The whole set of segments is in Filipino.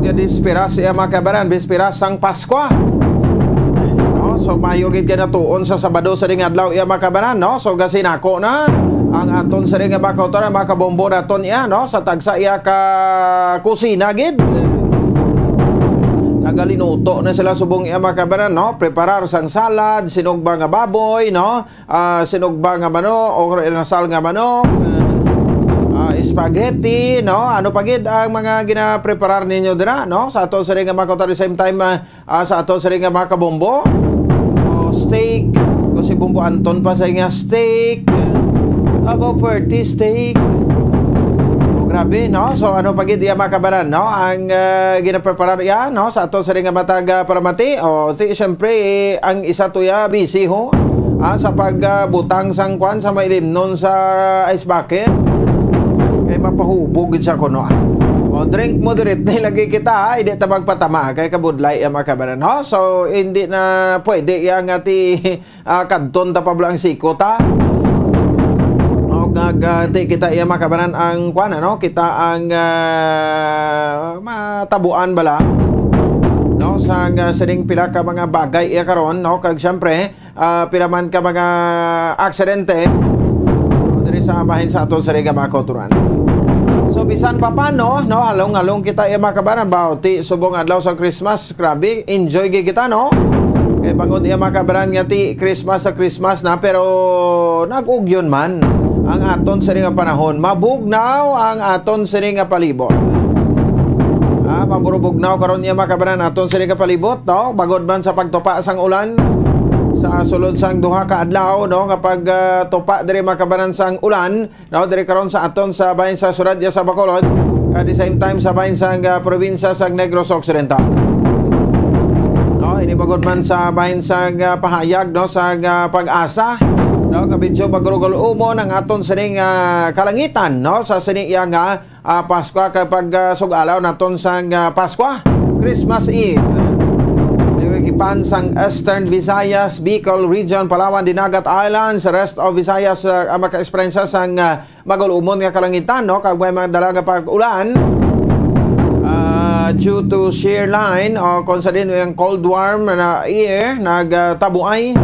Bangod nga Bisperas iya mga kabaran, Bisperas sang Pasko. No, so mayugid ka na tuon sa Sabado sa ring adlaw iya mga kabaran, no? So gasinako na ang aton sa ring bakautor mga kabombo naton iya, no? Sa tagsa iya ka kusina gid. Nagalinuto na sila subong iya mga kabaran, no? Preparar sang salad, sinugba nga baboy, no? Sinugba nga manok o nasal nga manok, spaghetti, no? Ano pa gid ang mga gina-preparar ninyo dira, no? Sa ato sa ring mga kautor, the same time sa ato sa ring mga kabombo. Steak, kasi Bumbo Anton pa sa nga steak, about 40 steak. Grabe, no? So ano pagid iya mga kabaran, no? Ang ginapreparar iya, no? Sa ato sa ring matag paramati. Siyempre ang isa to ya busy ho. Sa pagbutang sang kwan sa mailimnon sa ice bucket. Kay mapahubog gid sa kuno. Drink moderate na lagi kita, hindi ta magpatama kay kabudlay ang mga kabaran, no? So hindi na pwede yang ati kadton ta pabla ang sikot ta. O gagati kita iya mga kabaran ang kuan, no? Kita ang matabuan bala, no? Sa sining pila ka mga bagay iya karon, no? Kag syempre piraman ka mga aksidente diri sa bahin sa aton sa mga kauturan. So bisan pa paano, no, halong-halong kita iya mga kabaran, bauti subong adlaw sa Christmas, grabe, enjoy gyud kita, no? Kay bangod iya mga kabaran nga ti Christmas sa Christmas na, pero nag-ugyon man ang aton sa nga panahon, mabugnaw ang aton sa nga palibot. Maburubugnaw karon iya mga kabaran aton sa nga palibot, no? Bagod man sa pagtupa sang ulan sa sulod sang duha ka adlaw, no, kapag tupa diri makabanan sang ulan, no, diri karon sa aton sa bahin sa Suradya sa Bacolod, at the same time sa bahin sang probinsya sang Negros Occidental, no, ini bagod man sa bahin sang pahayag, no, sa Pag-asa, no, kabidyo pagrugol umon ang aton sining kalangitan, no, sa sining iya nga Pasko kapag sugalaw naton sang Pasko, Christmas Eve. Ipan sang Eastern Visayas, Bicol Region, Palawan, Dinagat Islands, sa rest of Visayas maka-experience sang magulumon nga kalangitan, no? Kag may mga dalaga pag-ulan due to shear line o kung sa din yung cold warm na air nagtabuay,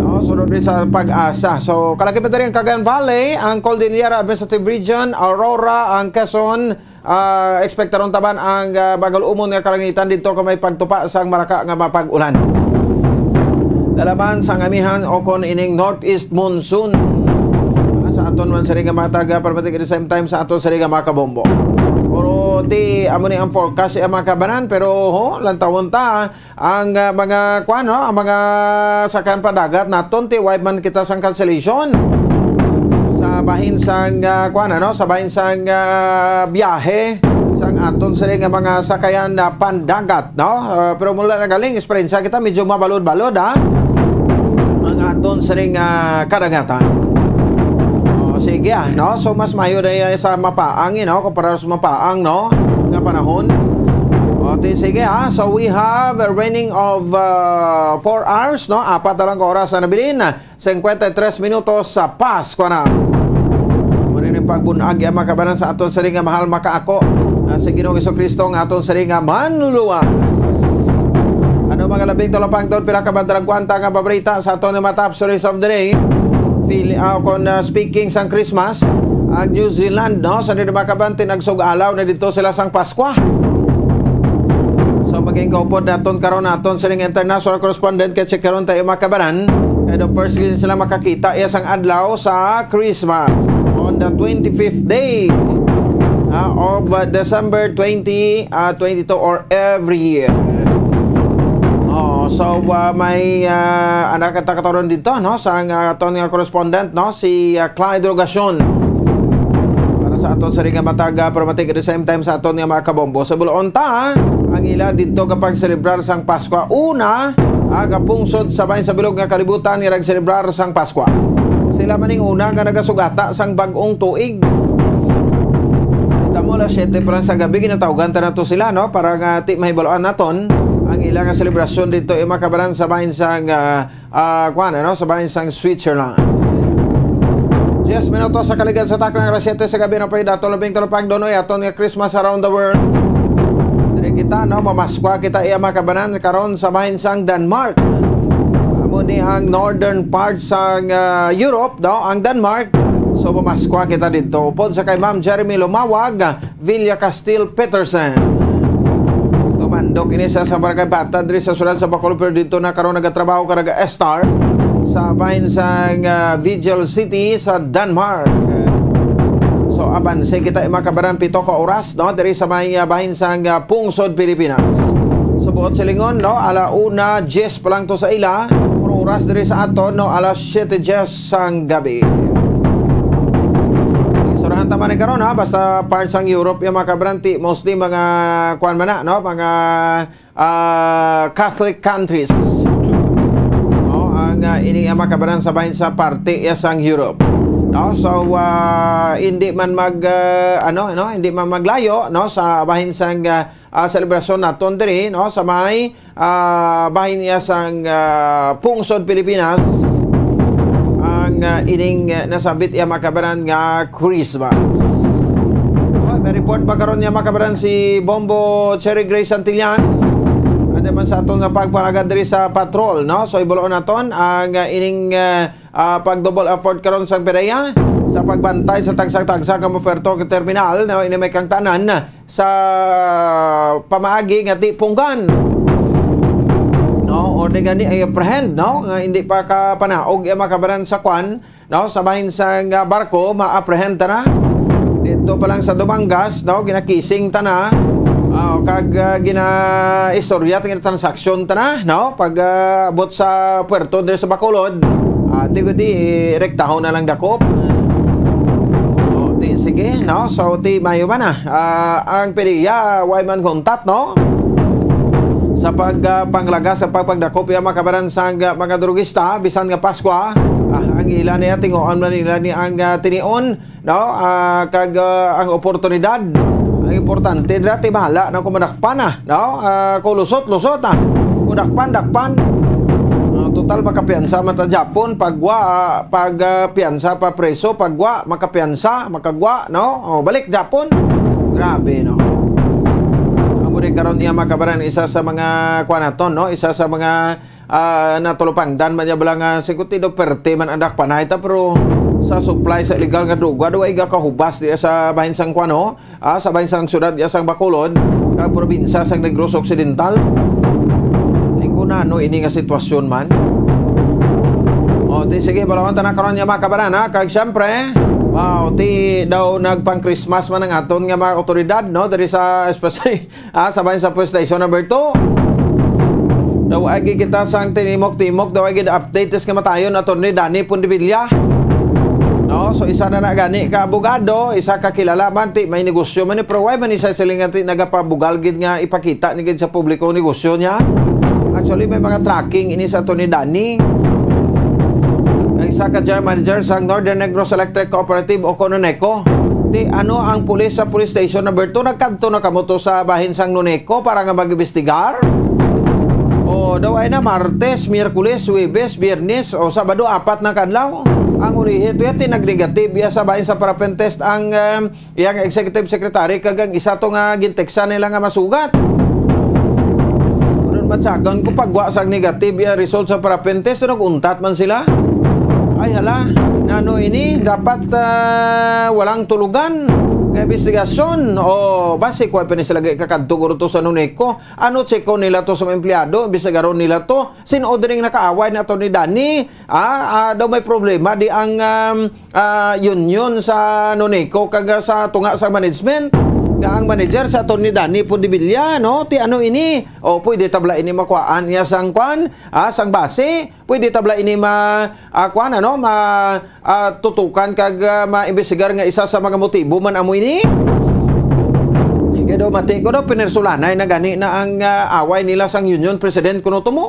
no? Sunod rin sa Pag-asa. So kalakip rin ang Cagayan Valley, ang Cordillera Administrative Region, Aurora, ang Quezon. Ekspektaron taban ang bagal umon nga kalangitan dito kung may pagtupa sang maraka nga mapag-ulan. Dalaman sang amihan o kon ining northeast monsoon sa aton man sari nga matag permatic at the same time sa aton sari nga makabombo. Pero ti amo ni ang forecast ang mga kabanan, pero lantawon ta ang mga kuan, no, ang mga sakan padagat naton ti why man kita sang cancellation sa bahin sang kuan, no, sa bahin sang biyahe sang aton sa nga mga sakayan na pandagat, no. Pero mula na galing experience kita medyo mabalod-balod ang aton sa kadagatan. Sige no, so mas mayo na sa mapaang, no, kumpara sa mapaang, no, nga panahon. Sige so we have a raining of 4 hours, no, 4 na lang oras na nabilin, 53 minutos sa Pasko na. Muna yung pagbunag yung mga kabanan sa aton sari nga mahal makaako sa Ginoong Jesucristo ang aton sari nga manluluwas. Ano mga labing tulapang taon pila kabadrag kwanta nga paborita sa aton nga top stories of the day. Speaking sang Christmas, ang New Zealand, no, sa nila mga kabanti nagsug-alaw na dito sila sang Pasko. So maging kaupod naton karon naton sining international correspondent kay check karon tayo mga kabanan. And the first sila makakita iya sang adlaw sa Christmas on the 25th day of December 2022 or every year. So may anak katakaron dito, no, sa aton nga correspondent, no, si Clyde Rogacion. Para sa aton sa ring matag permatic at the same time sa aton nga mga kabombo. Sa bulon ta ang ila dito kapag celebrar sang Pasko. Una, kapungsod sa bahin sa bilog nga kalibutan nga nag-celebrar sang Pasko. Sila maning una nga nagasugata sang bag-ong tuig. Tamo la 7 pa sa gabi ginatawgan ta nato sila, no, para nga ti mahibaloan naton ang ilang selebrasyon dito ay makabaran sa bahin sang sa bahin sang Switzerland. 10 minutos sa kaligan sa taklang alas 7 sa gabi ng pwede ato labing talapang donoy aton nga Christmas around the world. kita no mamaskwa kita iya makabanan karon sa bahin sang Denmark. Amo ni ang northern part sa Europe no ang Denmark. So mamaskwa kita dito pod sa kay Ma'am Jeremy Lumawag, Villa Castil Peterson. Tumandok ini sa barangay Bata diri sa sulod sa Bacolod pero dito na karon nagatrabaho ka Star sa bahin sa Vigil City sa Denmark. So abanse kita makabaran 7 ka oras no diri sa bahin sa Pungsod, Pilipinas. Subuot silingon no ala 1:10 pa lang to sa ila, pro oras diri sa aton no alas 7:10 sang gabi. Surahan tama ni karon ha basta parts sang Europe yung makabranti mostly mga kuan man na no mga Catholic countries. No ang ini ang makabaran sa bahin sa parte sang Europe. No so hindi man hindi man maglayo no sa bahin sang selebrasyon naton diri no sa may bahin niya sang Pungsod, Pilipinas. Ining nasabit iya makabaran nga Christmas. May report ba karon niya makabaran si Bombo Cherry Grace Santillan. Ade man sa aton sa pagparagad diri sa patrol no. So ibuloon naton ang ining pag-double effort karon sa PDEA sa pagbantay sa tagsag-tagsa ka Puerto Terminal no ini may kang tanan sa pamaagi nga di punggan. No, or di gani ay apprehend no nga hindi pa ka panaog makabaran sa kwan no sa bahin sa barko ma-apprehend ta na dito pa lang sa Dumangas no ginakising ta na kag gina-istorya ta transaksyon ta na no pag abot sa puerto diri sa Bacolod di rektahon na lang dakop. Sige no so mayo ba na ang PDEA way man kontat no sa panglaga sa pagpagdakop ya makabaran sa mga drugista bisan nga Pasko ang ilan niya tingoon man nila ni ang tinion no kag ang oportunidad ang importante dati bahala na kumadakpan no kulusot dakpan total makapiansa mata Japon pagwa piansa pa preso pagwa makapiansa makagwa no balik Japon grabe no. Muli karon niya makabaran isa sa mga kuanaton no isa sa mga natulupangdan man niya balang sekutido perte man andak panay ta pero sa supply sa illegal nga droga do ay gakahubas diya sa bahin sang kuano sa bahin sang syudad diya sang Bacolod kag probinsya sang Negros Occidental. Lingkuna no ini nga sitwasyon man. Di sige balawan ta na karon niya makabaran kag syempre ti daw nagpang Christmas man ang aton nga mga otoridad no diri sa especially sa bahin sa Police Station number 2. Daw ay kita sang timok daw ay update nga matayon Attorney Danny Pondevilla. No so isa na gani ka abogado, isa ka kilala man ti may negosyo man ni pero why man isa silingan ti nagapabugal gid nga ipakita ni gid sa publiko negosyo niya. Actually may mga tracking ini sa Attorney Danny. Isa ka general manager sa Northern Negros Electric Cooperative o Noneco. Ang pulis sa Police Station number 2 nagkanto na kamoto sa bahin sang Noneco para nga mag-investigar. O daw ay na Martes, Miyerkules, Huwebes, Biyernes o Sabado 4 na kadlaw. Ang ulihi ito yati nag-negative sa bahin sa parapent test ang iyang executive secretary kagang isa to nga ginteksa nila nga masugat. Doon matsagan ko pagwa sa negative result sa parapent test nag-untat man sila. Ay hala, nano ini dapat walang tulugan ng investigasyon o base ko ay pinisilagay kakadto guro to sa Noneco. Ano tseko nila to sa mga empleyado, imbestigaron nila to. Sinodering nakaaway na to ni Danny. Daw may problema di ang union sa Noneco kag sa tunga sa management. Ang manager sa Attorney Danny Pondevilla no ti ano ini pwede tabla ini makuhaan niya sang kwan sang base pwede tabla ini kwan tutukan kag maimbestigar nga isa sa mga motibo man amo ini kaya mati ko daw pinersulanay na gani na ang away nila sang union president kuno tumo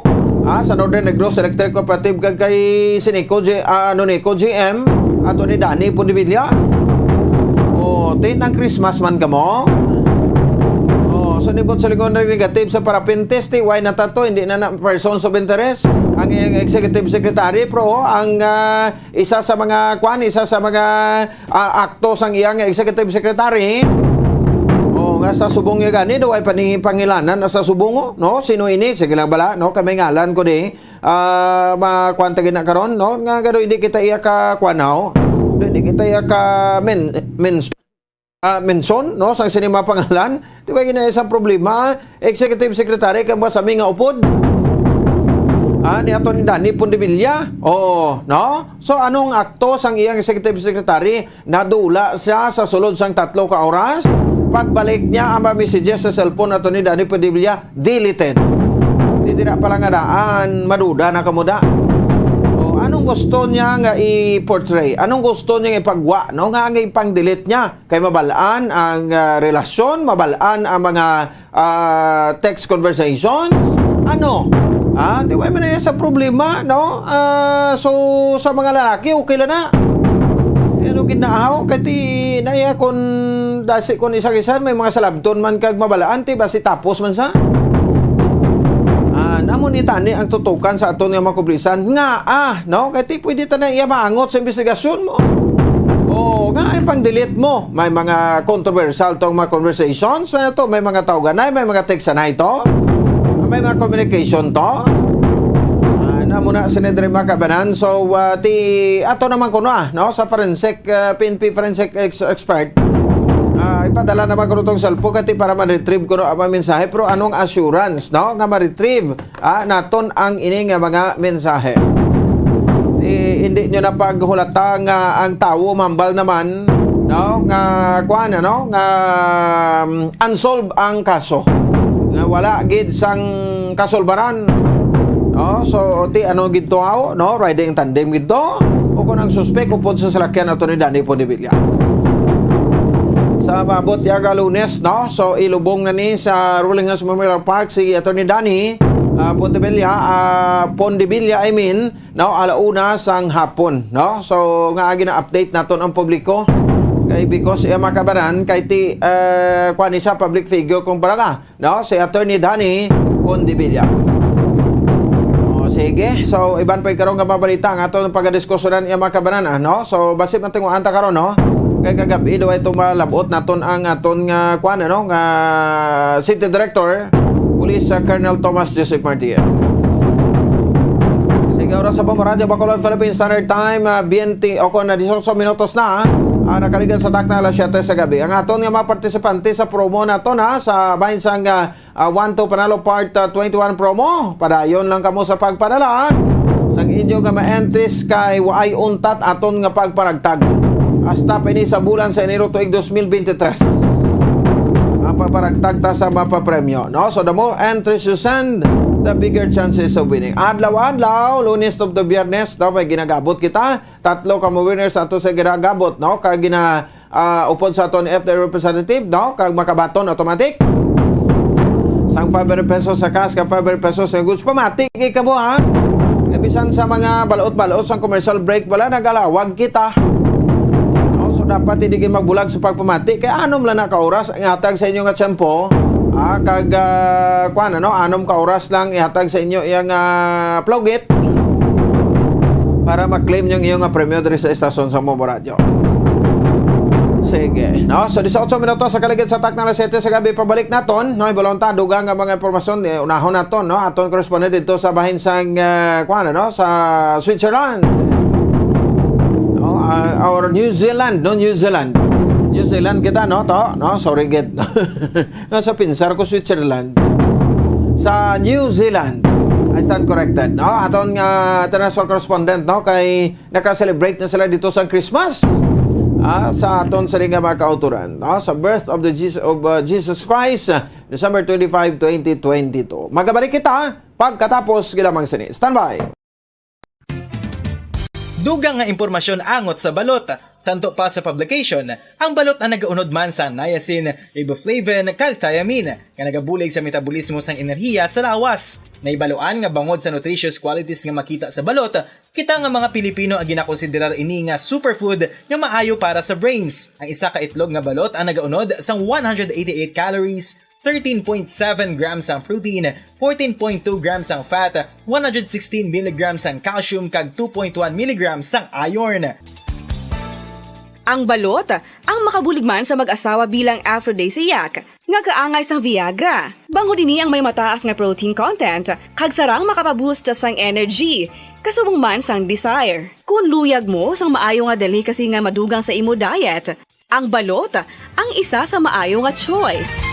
sa Northern Negros Electric Cooperative kag kay Noneco GM Attorney Danny Pondevilla. Ng Christmas man ka mo. So nibot sa likod ng negative sa parapin test, why na tato? Hindi na persons of interest. Ang executive secretary, pro, ang isa sa mga aktos ang iyang executive secretary. Nga nga sa subong nga gani, daw ay pangilanan na sa subong, no? Sino ini? Sige lang bala, no? Kami ngalan ko di. Makwantagin na karon, no? Nga gado hindi kita iya ka kwanaw. Hindi kita iya ka menson, no? Sang sinima pangalan. Di ba gina isang problema? Executive Secretary ka ba sa mga upod? Ni Atty. Danny Pondevilla. Oh, no? So anong akto sang iyang Executive Secretary nadula siya sa sulod sang 3 ka oras? Pagbalik niya ang messages sa cellphone Atty. Danny Pondevilla deleted. Di na pala nga daan maduda na kamuda. Oh, anong gusto niya nga i-portray? Anong gusto niya ipagwa? No nga ipang-delete niya kay mabalaan ang relasyon, mabalaan ang mga text conversations. Ano? Di ba man na sa problema, no? So, sa mga lalaki, okay lang na. Ano ginaahaw? Kati, naya kung dasi kung isang-isan, may mga salabton man kag mabalaan, tiba si tapos man sa. Namon ni tani ang tutukan sa aton nga makublisan. Nga, no? Kati, pwede ta na iya maangot sa investigasyon mo. Nga ay pang-delete mo. May mga controversial tong mga conversations. Ano to? May mga tawagan may mga text na ito. May mga communication to. Muna sinedre makabanan. So, ato naman ko no? Sa forensic, PNP forensic expert. Ipadala naman ko itong cellphone kati para ma-retrieve ko ang mga mensahe. Pero anong assurance, no? Nga ma-retrieve naton ang ini nga mga mensahe. Hindi nyo na paghulata nga ang tao mambal naman, no? Nga kuan, no? Nga unsolved ang kaso. Nga wala gid sang kasolbaran. No, so ano gito no, riding tandem gito o kung ang suspect upod sa salakyan Atty. Danny Pondevilla. Sa mabot yaga Lunes, no, so ilubong na ni sa Rolling Hills Memorial Park si Atty. Danny Pondevilla, I mean, no, alauna sang hapon, no. So nga gina update naton ang publiko kay because makabaran kay ti kuan sa public figure kung para no, si Atty. Danny Pondevilla. Sige, so iban pa karon nga mabalita ang aton pagdiskusyonan iya makabanan, no? So basip natin mo anta karon, no? Kay kagabi daw itong malabot naton ang aton nga kuan, no? Nga City Director Police Colonel Thomas Joseph Martia. Sige, oras sa Radyo Bacolod Philippine Standard Time, 20 o kung na 18 minutos na, nakaligan sa takna alas 7 sa gabi. Ang aton nga mga partisipante sa promo naton sa bahin sang 1-2 Panalo Part 21 promo. Padayon lang kamo sa pagpadala. Sang inyo nga ma-entries kay waay untat aton nga pagparagtag. Hasta pa ini sa bulan sa Enero tuig 2023. Ang pagparagtag ta sa mapapremyo, no? So the more entries you send, the bigger chances of winning. Adlaw-adlaw, Lunes to the Biyernes, no? May ginagabot kita. 3 ka mo winners ato sa ginagabot, no? Kag upod sa aton FD representative, no? Kag makabaton automatic. Sang 500 pesos sa cash, kag 500 pesos sa goods. Pamatik ka mo, ha? Bisan sa mga balot-balot sang commercial break, wala nagalawag kita. No? So dapat hindi kayo magbulag sa pagpamatik. Kaya anom lang na kauras ang ihatag sa inyo nga tiyempo. Kag kuan, ano? Anom kauras lang ihatag sa inyo iyang plugit para mag-claim yung iyong premyo diri sa estasyon sa Mobo Radio. Sige, no? So 18 minutos sa kaligid sa takna alas 7 sa gabi, pabalik naton, no? Ibalonta dugang nga mga impormasyon unahon naton, no? Aton correspondent dito sa bahin sang kuan, no? Sa Switzerland. No? Or New Zealand, no? New Zealand kita, no? To, no? Sorry gid. Nasa pinsar ko Switzerland. Sa New Zealand. I stand corrected, no? Aton nga international correspondent, no? Kay naka-celebrate na sila dito sa Christmas. Sa aton sa mga kauturan, no? Sa birth of Jesus Christ, December 25, 2022. Magabalik kita pagkatapos gilamang sini. Standby! Dugang nga impormasyon angot sa balot. Santo pa sa publication, ang balot na nagaunod man sa niacin, riboflavin, kag thiamine, nga nagabulig sa metabolismo sang enerhiya sa lawas. Naibaluan nga bangod sa nutritious qualities nga makita sa balot, kita nga mga Pilipino ang ginakonsiderar ini nga superfood nga maayo para sa brains. Ang isa ka itlog nga balot ang nagaunod sang 188 calories, 13.7 grams ang protein, 14.2 grams ang fat, 116 mg ang calcium kag 2.1 mg ang iron. Ang balot, ang makabuligman sa mag-asawa bilang aphrodisiac, nga kaangay sang Viagra. Bango dini ang may mataas nga protein content, kag sarang makapaboost sang energy, kasubong man sang desire. Kung luyag mo sang maayo nga delicacy nga madugang sa imo diet, ang balot, ang isa sa maayo nga choice.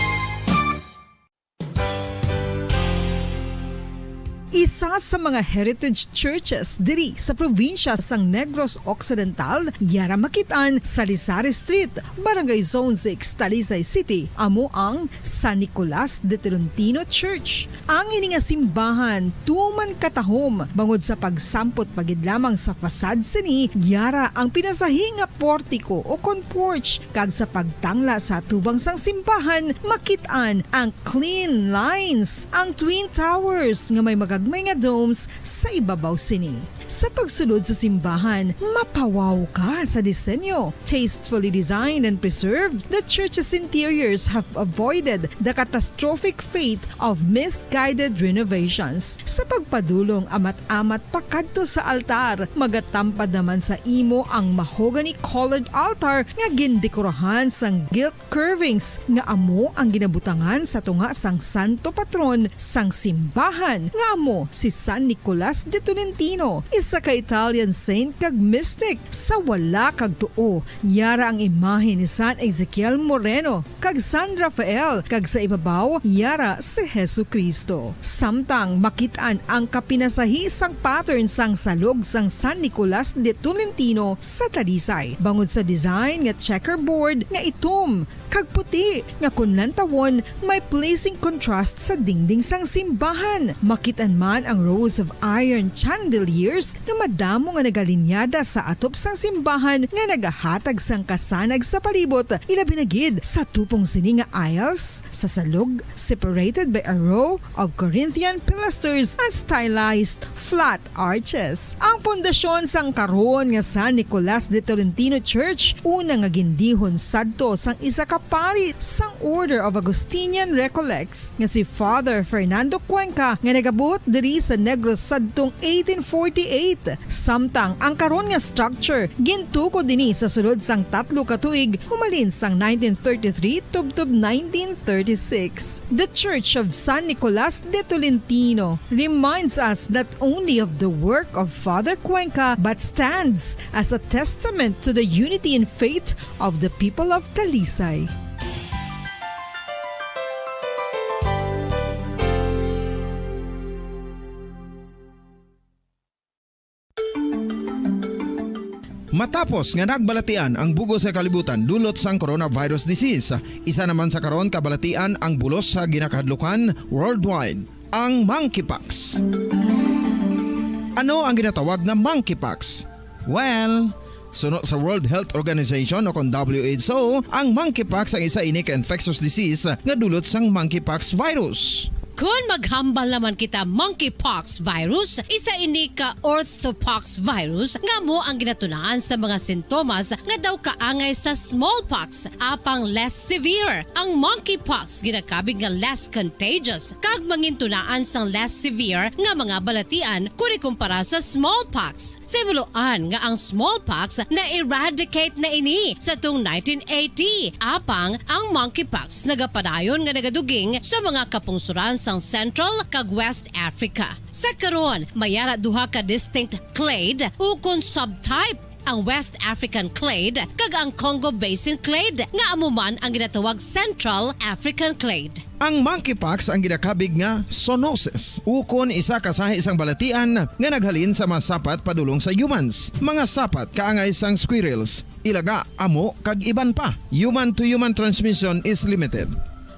Isa sa mga heritage churches diri sa probinsya sang Negros Occidental, yara makitaan sa Lisari Street, Barangay Zone 6, Talisay City, amo ang San Nicolas de Tolentino Church. Ang ini nga simbahan tuman katahom bangod sa pagsampot pagid lamang sa fasad sini, yara ang pinasahi nga portiko o kon porch, kag sa pagtangla sa tubang sang simbahan makitaan ang clean lines, ang twin towers nga may magagmay nga domes sa ibabaw sini. Sa pagsulod sa simbahan, mapawaw ka sa disenyo. Tastefully designed and preserved, the church's interiors have avoided the catastrophic fate of misguided renovations. Sa pagpadulong amat-amat pakadto sa altar, magatampad naman sa imo ang mahogany colored altar nga gindekorahan sang gilt curvings nga amo ang ginabutangan sa tunga sang santo patron sang simbahan nga amo si San Nicolas de Tolentino, isa ka Italian saint kag mystic. Sa wala kag tuo, yara ang imahe ni San Ezekiel Moreno kag San Rafael, kag sa ibabaw yara si Hesu Kristo. Samtang makitaan ang kapinasahi sang pattern sang salog sang San Nicolas de Tolentino sa Talisay, bangod sa design nga checkerboard nga itom kag puti nga kunlantawon may pleasing contrast sa dingding sang simbahan. Makitaan man ang rows of iron chandeliers nga madamo nga nagalinyada sa atop sang simbahan nga nagahatag sang kasanag sa palibot, ilabi na gid sa tupong sini nga aisles sa salog, separated by a row of Corinthian pilasters and stylized flat arches. Ang pundasyon sang karon nga San Nicolas de Tolentino Church una nga gindihon sadto sang isa ka pari sang Order of Augustinian Recollects nga si Father Fernando Cuenca nga nagabot diri sa Negros sadtong 1848. Samtang ang karon nga structure gintuko dinhi sa sulod sang 3 ka tuig humalin sang 1933 tubtob 1936. The Church of San Nicolas de Tolentino reminds us not only of the work of Father Cuenca but stands as a testament to the unity and faith of the people of Talisay. Matapos nga nagbalatian ang bugos sa kalibutan dulot sang coronavirus disease, isa naman sa karon kabalatian ang bulos sa ginakahadlukan worldwide, ang monkeypox. Ano ang ginatawag na monkeypox? Well, suno sa World Health Organization o kon WHO, ang monkeypox ang isa ini ka infectious disease nga dulot sang monkeypox virus. Kung maghambal naman kita monkeypox virus, isa ini ka orthopox virus nga mo ang ginatunaan sa mga sintomas nga daw kaangay sa smallpox, apang less severe. Ang monkeypox ginakabig nga less contagious kag mangintunaan sang less severe nga mga balatian kung ikumpara sa smallpox. Simuloan nga ang smallpox na eradicate na ini sa tung 1980, apang ang monkeypox nagapadayon nga nagaduging sa mga kapungsuran sang Central kag West Africa. Sa karon, mayara duha ka distinct clade ukon subtype, ang West African clade kag ang Congo Basin clade nga amuman ang ginatawag Central African clade. Ang monkeypox ang ginakabig nga zoonosis. Ukon isa ka sa isang balatian nga naghalin sa mga sapat padulong sa humans. Mga sapat kaangay sang squirrels, ilaga, amo kag iban pa. Human to human transmission is limited.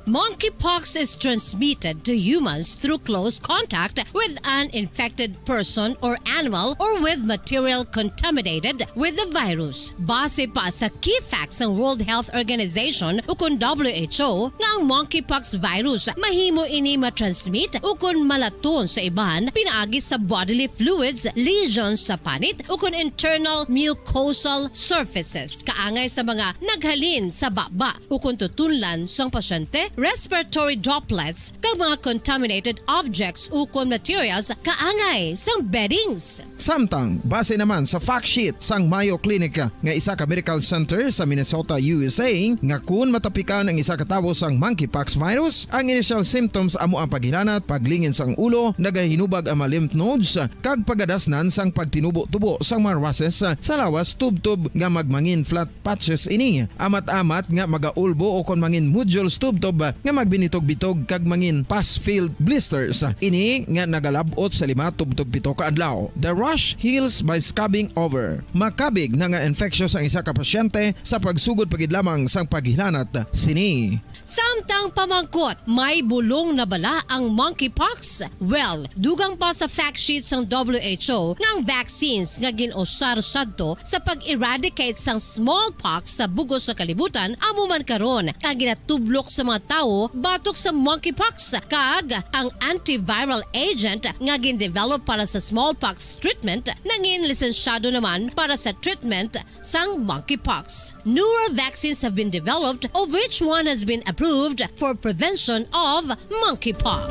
Monkeypox is transmitted to humans through close contact with an infected person or animal or with material contaminated with the virus. Base pa sa key facts ng World Health Organization ukon WHO nga ang monkeypox virus mahimo ini matransmit ukon malaton sa iban pinaagi sa bodily fluids, lesions sa panit ukon internal mucosal surfaces kaangay sa mga naghalin sa baba ukon tutunlan sang pasyente respiratory droplets kag mga contaminated objects ukon materials kaangay sang beddings. Samtang, base naman sa fact sheet sang Mayo Clinic nga isa ka medical center sa Minnesota, USA, nga kun matapikan ang isa ka tawo sang monkeypox virus, ang initial symptoms amo ang paghilanat, paglingin sang ulo, nagahinubag ang mga lymph nodes, kag pagadasnan sang pagtinubo-tubo sang mga rashes sa lawas tubtob nga magmangin flat patches ini. Amat-amat nga magaulbo o kon mangin nodules tubtob nga magbinitog-bitog kag mangin pus-filled blisters. Ini nga nagalabot sa 5 tubtob 7 ka adlaw. The rash heals by scabbing over. Makabig na nga infectious ang isa ka pasyente sa pagsugod pagid lamang sang paghilanat sini. Samtang pamangkot, may bulong na bala ang monkeypox? Well, dugang pa sa fact sheet ng WHO nga ang vaccines nga ginusar sadto sa pag-eradicate sang smallpox sa bugos sa kalibutan amo man karon kag ginatublok sa mga tawo batok sa monkeypox kag ang antiviral agent nga gin-develop para sa smallpox treatment nangin lisensyado naman para sa treatment sang monkeypox. Newer vaccines have been developed of which one has been approved for prevention of monkeypox.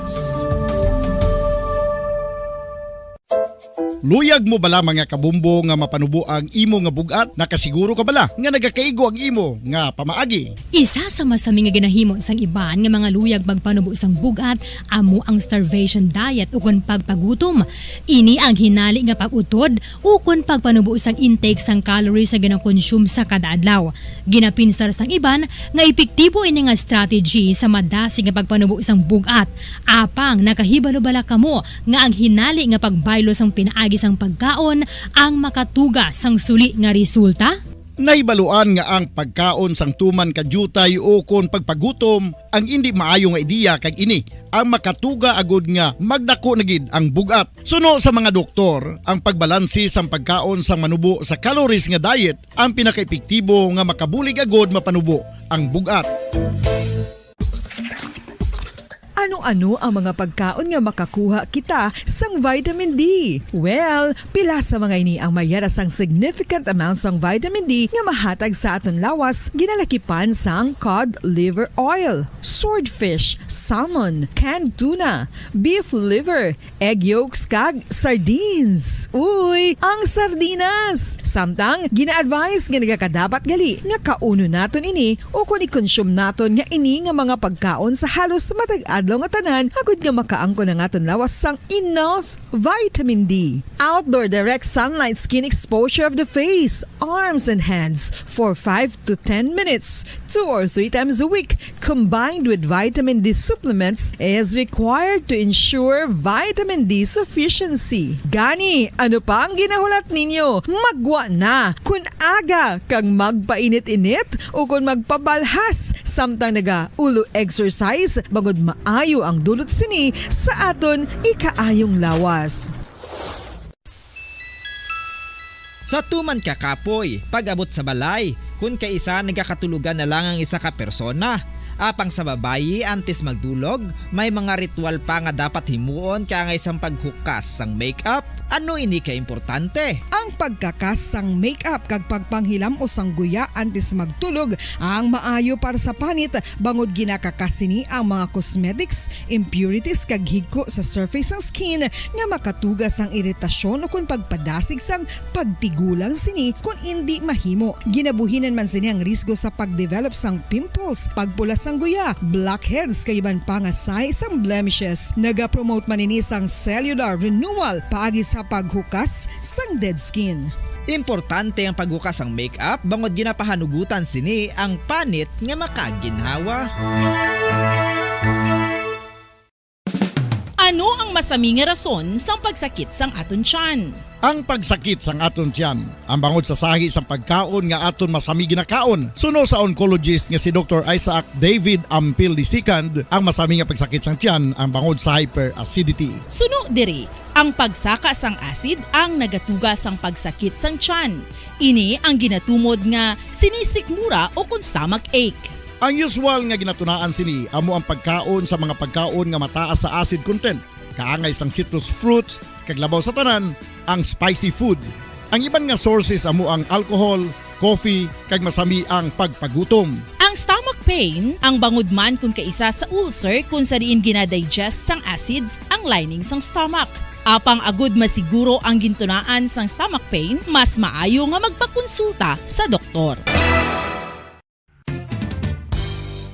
Luyag mo bala mga kabumbo nga mapanubo ang imo nga bugat? Nakasiguro ka bala nga nagakaigo ang imo nga pamaagi? Isa sa masami nga ginahimo sang iban nga mga luyag magpanubo sang bugat amo ang starvation diet ukon pagpagutom. Ini ang hinali nga pag-utod ukon pagpanubo sang intake sang calories sa gina-consume sa kada adlaw. Ginapinsar sang iban nga epektibo ini nga strategy sa madasi nga pagpanubo sang bugat. Apang nakahibalo bala kamo nga ang hinali nga pagbaylo sang pinaagi sang pagkaon ang makatuga sang suli nga resulta? Naibaluan nga ang pagkaon sang tuman kadyutay o kon pagpagutom ang hindi maayo nga ideya kag ini ang makatuga agud nga magdako na gid ang bugat. Suno sa mga doktor, ang pagbalansi sang pagkaon sang manubo sa calories nga diet ang pinakaepektibo nga makabulig agud mapanubo ang bugat. Ano-ano ang mga pagkaon nga makakuha kita sang vitamin D? Well, pila sa mga ini ang mayara sang significant amounts sang vitamin D nga mahatag sa aton lawas ginalakipan sang cod liver oil, swordfish, salmon, canned tuna, beef liver, egg yolks kag sardines. Uy, ang sardinas! Samtang gina-advise nga nagakadapat gali nga kauno naton ini o kung i-consume naton nga ini nga mga pagkaon sa halos matag adlaw nga tanan agud nga makaangko na aton lawas sang enough vitamin D. Outdoor direct sunlight skin exposure of the face, arms and hands for 5 to 10 minutes 2 or 3 times a week combined with vitamin D supplements is required to ensure vitamin D sufficiency. Gani, ano pa ang ginahulat ninyo? Magwa na kun aga kang magpainit-init o kun magpabalhas samtang naga ulo exercise bangod maayo ang dulot sini sa aton ikaayong lawas. Sa tuman ka kapoy, pag-abot sa balay, kung kaisa nagakatulugan na lang ang isa ka persona. Apang sa babayi antes magdulog, may mga ritual pa nga dapat himuon kaya nga isang paghukas sang makeup. Ano ini ka importante? Ang pagkakas sang makeup kag pagpanghilam o sang guya antes magtulog ang maayo para sa panit bangod ginakakas sini ang mga cosmetics, impurities kag higko sa surface sang skin nga makatugas sang iritasyon o kung pagpadasig sang pagtigulang sini kung hindi mahimo. Ginabuhinan man sini ang risgo sa pagdevelop sang pimples, pagpula sang guya, blackheads kay iban pa nga signs sang blemishes. Naga-promote man ini sang cellular renewal paagi sa paghukas sang dead skin. Importante ang paghukas ang makeup bangod ginapahanugutan sini ang panit nga makaginhawa. Ano ang masami nga rason sa pagsakit sang aton tiyan? Ang pagsakit sang aton tiyan, ang bangod sa sahi sang pagkaon nga aton masami ginakaon. Suno sa oncologist nga si Dr. Isaac David Ampil II, ang masami nga pagsakit sang tiyan ang bangod sa hyperacidity. Suno diri, ang pagsaka sang acid ang nagatuga sang pagsakit sang tiyan. Ini ang ginatumod nga sinisikmura o kung stomach ache. Ang usual nga ginatunaan sini amo ang pagkaon sa mga pagkaon nga mataas sa acid content, kaangay sang citrus fruits, kag labaw sa tanan ang spicy food. Ang iban nga sources amo ang alcohol, coffee, kag masami ang pagpagutom. Ang stomach pain ang bangod man kung kaisa sa ulcer kung sa diin ginadigest sang acids ang lining sang stomach. Apang agud masiguro ang gintunaan sang stomach pain, mas maayo nga magpakonsulta sa doktor.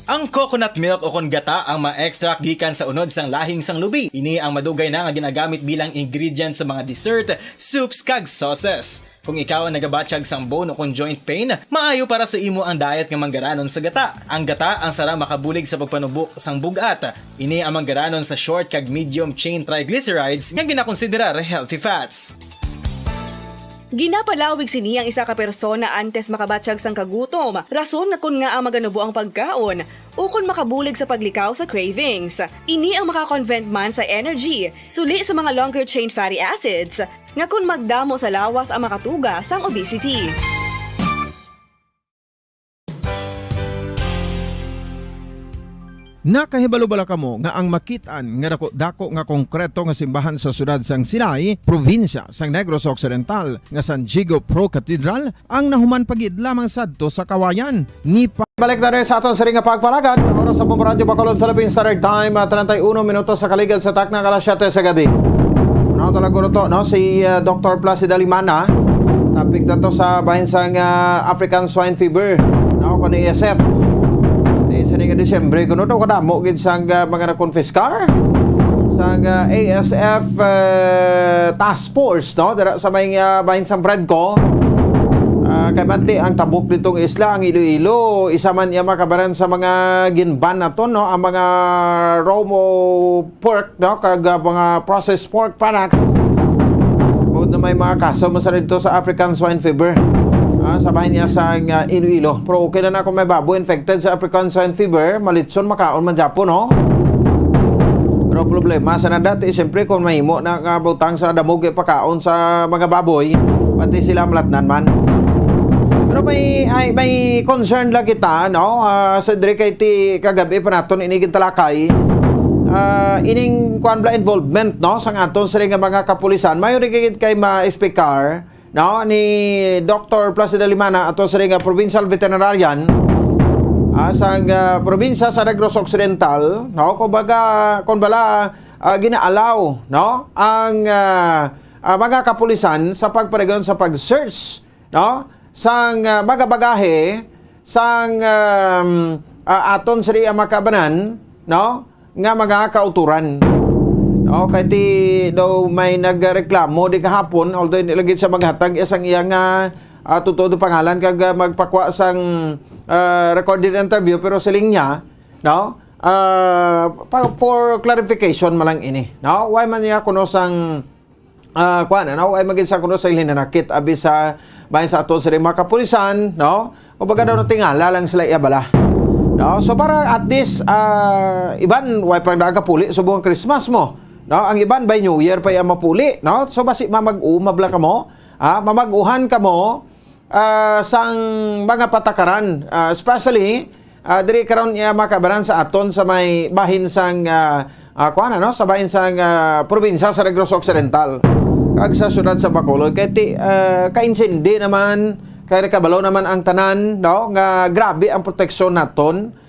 Ang coconut milk o kon gata ang ma-extract gikan sa unod sang lahing sang lubi. Ini ang madugay na nga ginagamit bilang ingredient sa mga dessert, soups kag sauces. Kung ikaw ang nagabatsyag sang bone o kon joint pain, maayo para sa imo ang diet nga manggaranon sa gata. Ang gata ang sara makabulig sa pagpanubo sang bugat. Ini ang manggaranon sa short kag medium chain triglycerides nga ginakonsiderar healthy fats. Ginapalawig sini ang isa ka persona antes makabatsyag sang kagutom. Rason na kun nga ang maganubo ang pagkaon o kun makabulig sa paglikaw sa cravings. Ini ang makakonvent man sa energy, suli sa mga longer chain fatty acids, nga kun magdamo sa lawas ang makatuga sang obesity. Nakahibalo bala kamo nga ang makitaan nga dako nga konkreto nga simbahan sa syudad sang Silay, probinsya sang Negros Occidental nga San Diego Pro Cathedral ang nahuman pagid lamang sadto sa kawayan. Ni balik na rin sa aton sa ring nga pagpalagad. Oras sa Bombo Radio Bacolod Philippines Standard Time 31 minutos sa kaligid sa takna kalas 7 sa gabi. No talaga to no si Dr. Placido Limana. Topic na to sa bahin sang African Swine Fever. No kon ESF. Sa nga Disyembre, kuno daw kadamo gid sang mga na-confiscar sang ASF Task Force, no? Dira sa may bahin sang Predco. Kay manti ang tabok nitong isla, ang Iloilo, isa man iya makabaran sa mga ginban nato, no? Ang mga Romo pork, no? Kag mga processed pork products. Bukod na may mga kaso mo sa dito sa African Swine Fever. Sabahin niya sa Iloilo. Pero okay na kung may babo infected sa African Swine Fever, malitson makaon man Japo, no? Pero problema sa na dati, siyempre kung mahimo na butang sa damog pakaon sa mga baboy, pati sila malatnan man. Pero may concern lang kita, no? Sa dire kay ti kagabi pa naton inigin talakay. Ining kuan bla involvement, no? Sang aton sa mga kapulisan, mayo rin kay ma-speaker, no, ni Dr. Placido Limana ato sa ring provincial veterinarian sang probinsya sa Negros Occidental, no, kumbaga kon bala ginaalaw, no, ang mga kapulisan sa pagparagon sa pag-search, no, sang mga bagahe sang aton sa ring makabanan, no, nga mga kauturan. Okay, ti daw may nagreklamo di kahapon, although nilagit sa maghatag isang iyang tutudo pangalan kag magpakwa sang recorded interview pero siling niya, no? For clarification malang ini, no? Why man niya kuno sang kuan, no? Why magin sa kuno sa hinanakit abi sa bahin sa aton sa mga kapulisan, no? O baga daw tingala lang sila iabala. No? So para at least iban why pang nagapuli sa buong Christmas mo. No, ang iban by New Year pa yung mapuli, no? So basi mamag-umabla ka mo, mamaguhan ka mo sang mga patakaran, especially diri karon niya makabaran sa aton sa may bahin sang kuana, no? Sa bahin sang probinsya sa Negros Occidental. Kag sa syudad sa Bacolod kay ka-insindi naman, kay kabalo naman ang tanan, no? Nga grabe ang proteksyon naton.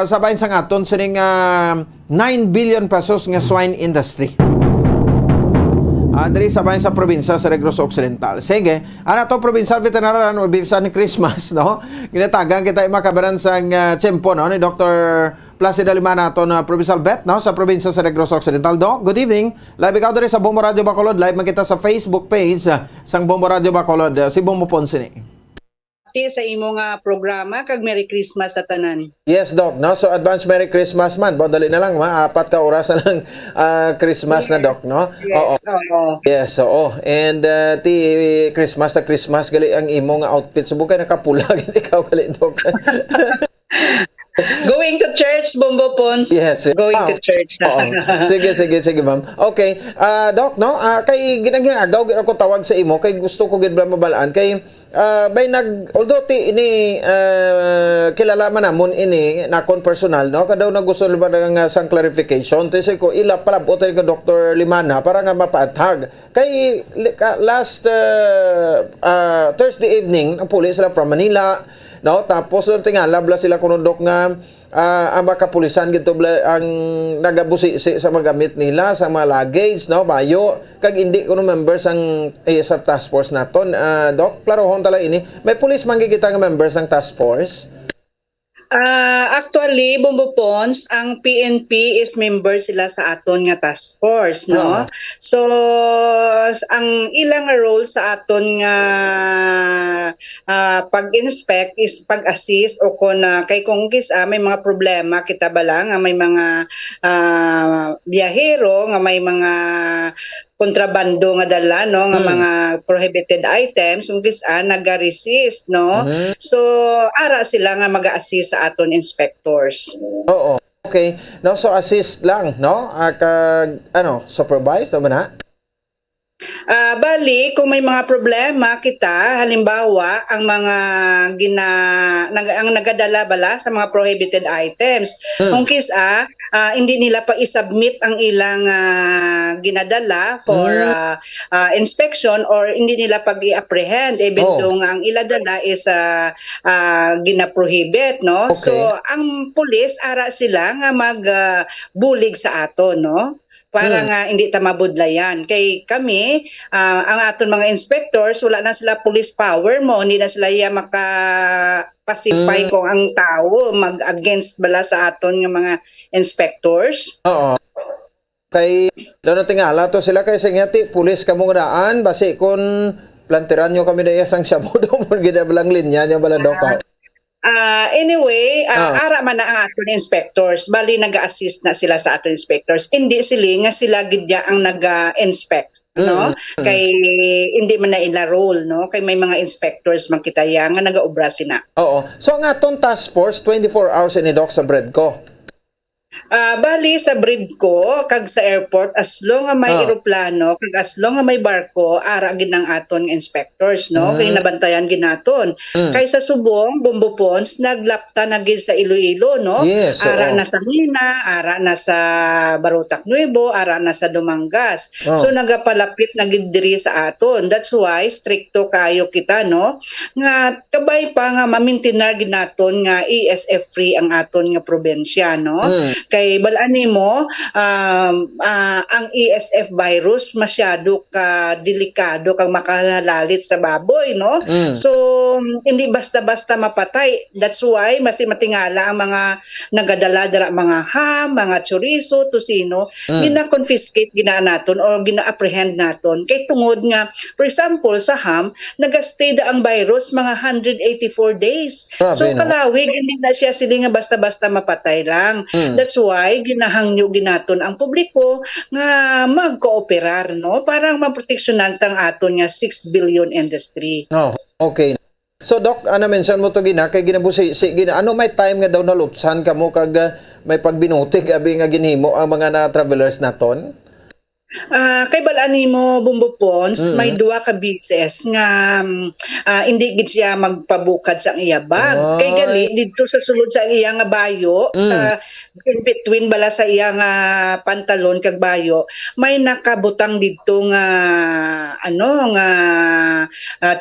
Sabahin sang aton sining 9 billion pesos nga swine industry. Diri sabahin sa probinsya sa Negros Occidental. Sige, ana to provincial veterinarian o bisa ni Christmas, no? Ginatagan kita makabaran sang tiyempo, no, ni Dr. Placido Limana to na provincial vet, no, sa probinsya sa Negros Occidental. Doc, good evening. Live ikaw diri sa Bombo Radio Bacolod. Live man kita sa Facebook page sang Bombo Radio Bacolod. Si Bombo Ponce ni. Sa imo nga programa kag Merry Christmas sa tanan. Yes, Doc. No? So, advance Merry Christmas man. Dali na lang, 4 ka oras na lang Christmas na, Doc, no? Yes, oo. Yes, oo. And ti Christmas na Christmas, gali ang imo nga outfit. Subukay nakapula, ikaw gali, Doc. Going to church, Bombo Pons. Yes. Going to church. Sige, ma'am. Okay. Doc, no? Kay ginagagaw ako tawag sa imo, kay gusto ko gid mabalaan, kay although ti ini kilala man namon ini nakon personal, no, kadaw na gusto ba nga sang clarification ti ko ila palabot ka Dr. Limana para nga mapaatag kay last Thursday evening ang pulis sila from Manila no? Tapos tingala bla sila kuno Dok nga ang makapulisan gito ang nagabusi sa magamit nila sa mga luggage, no, bayo kag hindi kuno members ang sa task force naton. Dok, klarohon tala ini may pulis man kita nga members ng task force. Actually, Bumbo Pons, ang PNP is member sila sa aton nga task force, no? So, ang ilang role sa aton nga pag-inspect is pag-assist o kung kay kung may mga problema kita bala nga may mga biyahero nga may mga kontrabando nga dala, no, nga mga prohibited items ug naga-resist, no. So ara sila nga mag-assist sa aton inspectors. Oo. Okay. No, so assist lang, no? Kag supervise naman na. Bali, kung may mga problema kita, halimbawa, ang mga ang nagadala bala sa mga prohibited items, kung hindi nila pa isubmit ang ilang ginadala for inspection or hindi nila pag i-apprehend even though ang iladala is gina-prohibit, no? Okay. So, ang pulis, ara sila nga magbulig sa ato, no? Para nga hindi ta mabudlayan. Kay kami, ang aton mga inspectors, wala na sila police power mo, hindi na sila makapasipay kung ang tao mag-against bala sa aton ng mga inspectors. Oo. Kay doon tingala to sila kay singati pulis kamo daan basi kun planteran nyo kami daya sang Shabu do mo gidabalang linya nya bala Dok. Anyway, ara man na ang aton inspectors, bali nag-assist na sila sa aton inspectors. Hindi sila gidya ang nag-inspect, no? Kay hindi man na ila role, no? Kay may mga inspectors man kita nga nagaobra sina. Oo. So ang aton task force 24 hours ini Dok sa Bredco. Bali sa Bridco kag sa airport as long nga may eroplano kag as long nga may barko ara gid ang aton inspectors, no, kay nabantayan ginaton. Kay sa Subong, Bumbo Pons naglapta na gid sa Iloilo, no. Yes, ara na sa Mina, ara na sa Barotac Nuevo, ara na sa Dumangas. So nagapalapit na gid diri sa aton. That's why stricto kayo kita, no, nga kabay pa nga ma-maintain ginaton nga ESF free ang aton nga probensya, no. Kay balaan nimo ang ESF virus masyado ka delikado kag makalalit sa baboy, no? So hindi basta-basta mapatay. That's why mas matingala ang mga nagadala dira mga ham, mga chorizo, tosino, gina-confiscate gina naton or gina-apprehend naton. Kay tungod nga for example sa ham nagastay da ang virus mga 184 days. So kalawig hindi na siya sila nga basta-basta mapatay lang. That's why ginahangyo ginaton ang publiko nga magkooperar, no, para maproteksyonan tang aton nga 6 billion industry. Okay. So Doc, mention mo to gina kay ginabusi ano may time nga daw nalupsan kamo kag may pagbinutig abi nga ginhimo ang mga na-travelers naton? Kay balaan nimo Bumbo Pons, may duwa ka bises nga hindi gid siya magpabukad sa iya bag. Kay gali didto sa sulod sa iya nga bayo, sa in between bala sa iya nga pantalon kag bayo, may nakabutang didto nga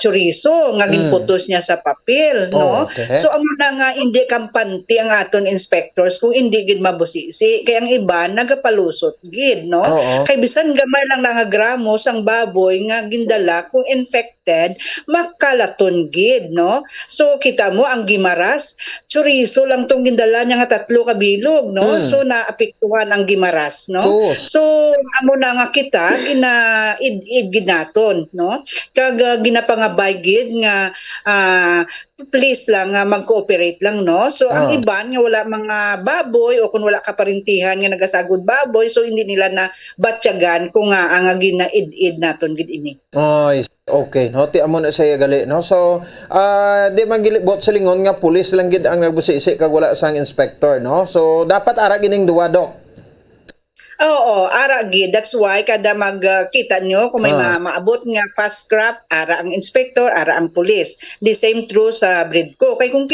chorizo nga ginputos niya sa papel, no? Okay. So amo na nga hindi kampante ang aton inspectors kung hindi gid mabusisi. Kay ang iba nagapalusot gid, no? Kay bisan gamay lang nga gramos ang baboy nga gindala kung infected makalaton gid, no? So kita mo ang gimaras chorizo lang tong gindala niya nga 3 ka bilog, no? So naapektuhan ang gimaras, no? So amo na nga kita gina-id ginaton, no? Kag ginapangabay gid nga please lang mag-cooperate lang, no? So ang iban nga wala mga baboy o kung wala kaparintihan nga nagasagod baboy, so hindi nila na batyagan kung nga ang gina-id naton gid ini. Okay, no, ti amo na saya gali, no. So di man gilibot sa lingon nga pulis lang gid ang nagbusisi kag wala sang inspector, no. So dapat ara gining duwa, Dok. Oo, ara gid. That's why kada magkita nyo kung may maabot nga fast scrap, ara ang inspector, ara ang pulis. The same true sa Bridco. Kay kung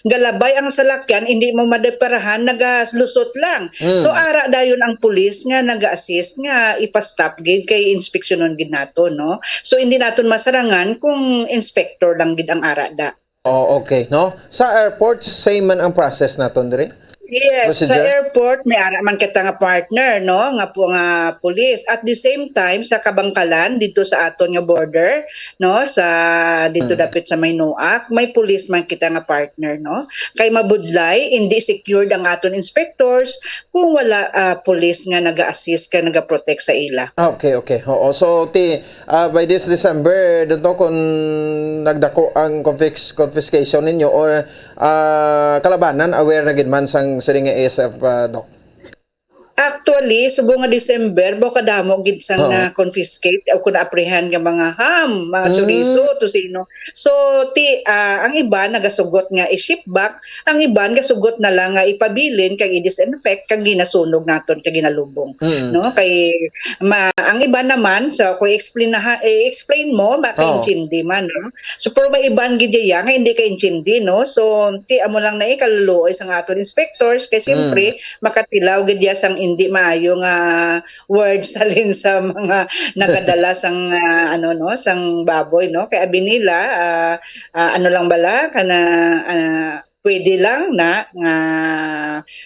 galabay ang salakyan, hindi mo madeparahan, nagalusot lang. So ara dayon ang pulis nga naga-assist nga ipastop gid kay inspeksyonon gid nato, no. So hindi naton masarangan kung inspector lang gid ang ara da. Oh, okay, no? Sa airport, same man ang process naton dire. Yes, sa Procedure? airport may ara man kita nga partner no nga po nga pulis. At the same time sa kabangkalan dito sa aton nga border no sa dito dapit sa Maynoak may pulis man kita nga partner no. Kay mabudlay hindi secured ang aton inspectors kung wala pulis nga naga-assist ka naga-protect sa ila. Okay, okay. Oo. So, by this December, dito kung nagdako ang confiscation ninyo or kalabanan, aware na gid man sang siring nga ASF, Doc? Actually, subo nga December, baka damo gid sang na confiscate o kun apprehend nga mga ham, mga chorizo, tosino. So ang iba nagasugot nga i-ship back, ang iba nagasugot na lang nga ipabilin kag i-disinfect kag ginasunog naton kag ginalubong. No? Kay ang iba naman so ko explain mo maka-intindi man no. So pero may iban gid ya nga hindi ka intindi no. So amo lang na ikaluluoy sang aton inspectors kay siyempre makatilaw gid ya sang hindi maayo nga words salin sa mga nagadala sang sang baboy no kay abi nila ano lang bala kana pwede lang na nga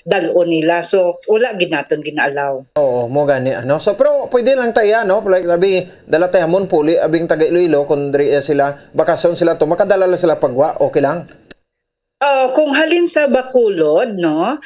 dalon nila so wala gid naton ginaalaw. Oo, mo gani ano. So pero pwede lang tayo no, like labi dala tayo mon puli abing taga Iloilo kun diri sila bakasyon sila to makadala lang sila pagwa, okay lang. Kung halin sa Bacolod, no,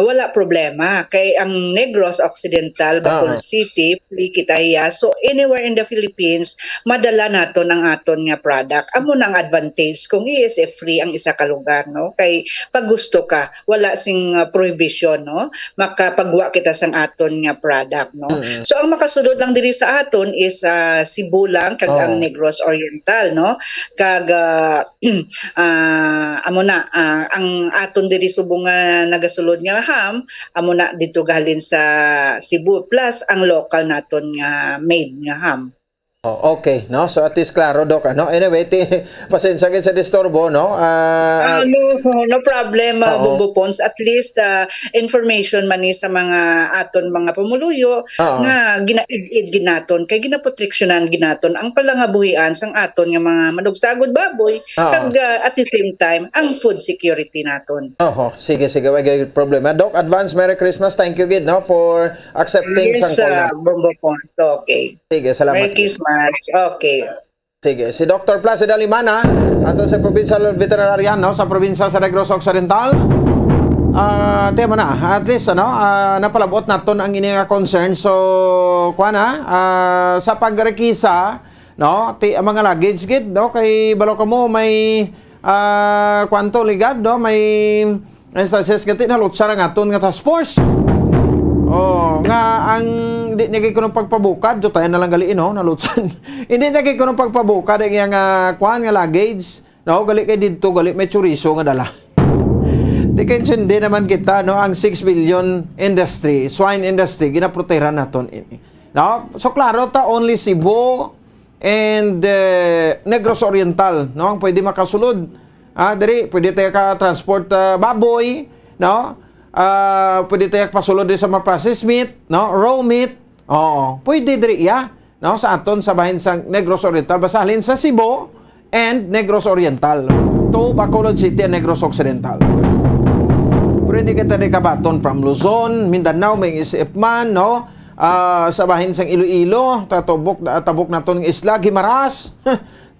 wala problema. Kay ang Negros Occidental, Bacolod City, free kitaya. So, anywhere in the Philippines, madala naton ang aton nga product. Amo nang advantage kung ESF free ang isa ka lugar, no? Kay pag gusto ka, wala sing prohibition, no? Makapagwa kita sang aton nga product, no? So, ang makasulod lang diri sa aton is Cebu lang, kag ang Negros Oriental, no? Kag, amo na, ang aton diri subong nga nagasulod nga ham amo na dito galing sa Cebu plus ang local naton nga made nga ham. Oh, okay, no? So at least klaro, Doc, ano? Anyway, pasensya kayo sa disturbo, no? No problem, Bumbo Pons. At least information man ni sa mga aton mga pumuluyo nga ginaid ginaton kay ginaproteksyonan ginaton ang palangabuhian sang aton nga mga manugsagod baboy kag at the same time ang food security naton. Sige, wag gyud problema. Doc, advance Merry Christmas. Thank you gid, no, for accepting sang call na. Bumbo Pons. Okay. Sige, salamat. Merry Christmas. Okay. Sige, si Dr. Placid Alimana ato sa Provincial Veterinarian no, sa probinsya sa Negros Occidental. Tema na, at least napalabot naton ang ini nga concern. So, sa pagrekisa no, ang mga luggage gid no kay balo kamo may kwanto ligad no, may instances kati na lutsara nga aton nga task force. Nga ang hindi nagay ko ng pagpabukad, do tayo na lang gali no, nalutsan. Hindi nagay ko ng pagpabukad ang kuan nga luggage, no, gali kay didto gali may chorizo nga dala. Di naman kita no ang 6 billion industry, swine industry ginaprotehan naton ini. No? So klaro ta only Cebu and Negros Oriental no ang pwede makasulod. Diri pwede tayo ka transport baboy, no? Pwede tayo pasulod din sa mga processed meat, no? Raw meat. Pwede diri no? Sa aton sa bahin sa Negros Oriental, basalin sa Cebu and Negros Oriental. To Bacolod City and Negros Occidental. Pwede kita rin kabaton from Luzon, Mindanao, may isip man, no? Sa bahin sang Iloilo, tabok na itong isla, Guimaras.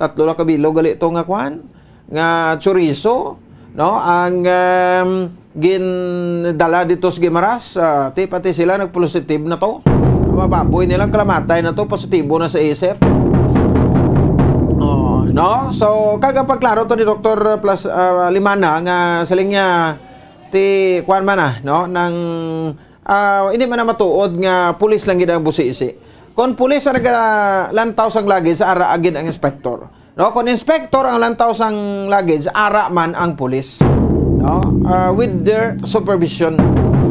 Tatlo lang kabilo, gali ito nga kwan. Nga chorizo, no? Ang gindala dito sa Guimaras, pati sila nagpositive na to. Mababoy nilang kalamatay na to, positibo na sa ASF. No? So, kagapagklaro to ni Dr. Limana nga saling niya kuan man no? Nang hindi man na matuod nga pulis lang gid ang busi-isi. Kung pulis ang lantaw sang luggage, ara agin ang inspector. No? Kung inspector ang lantaw sang luggage, ara man ang pulis. No? With their supervision.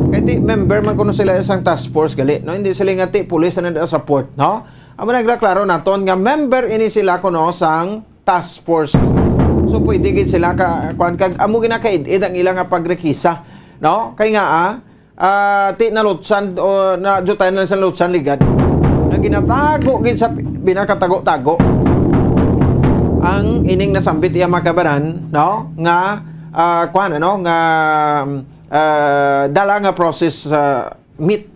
Kaya member man kuno sila isang task force gali, no? Hindi sila nga pulis na support, no? Amo naglaklaro naton nga member ini sila kuno sang task force. So pwede gid sila kuan kag amo ginakaid ang ilang nga pagrekisa, no? Kay nga nalutsan o na jutay na sa lutsan ligad. Na ginatago gid sa binakatago-tago. ang ining nasambit iya makabaran, no, nga kuan ano nga dala nga process meat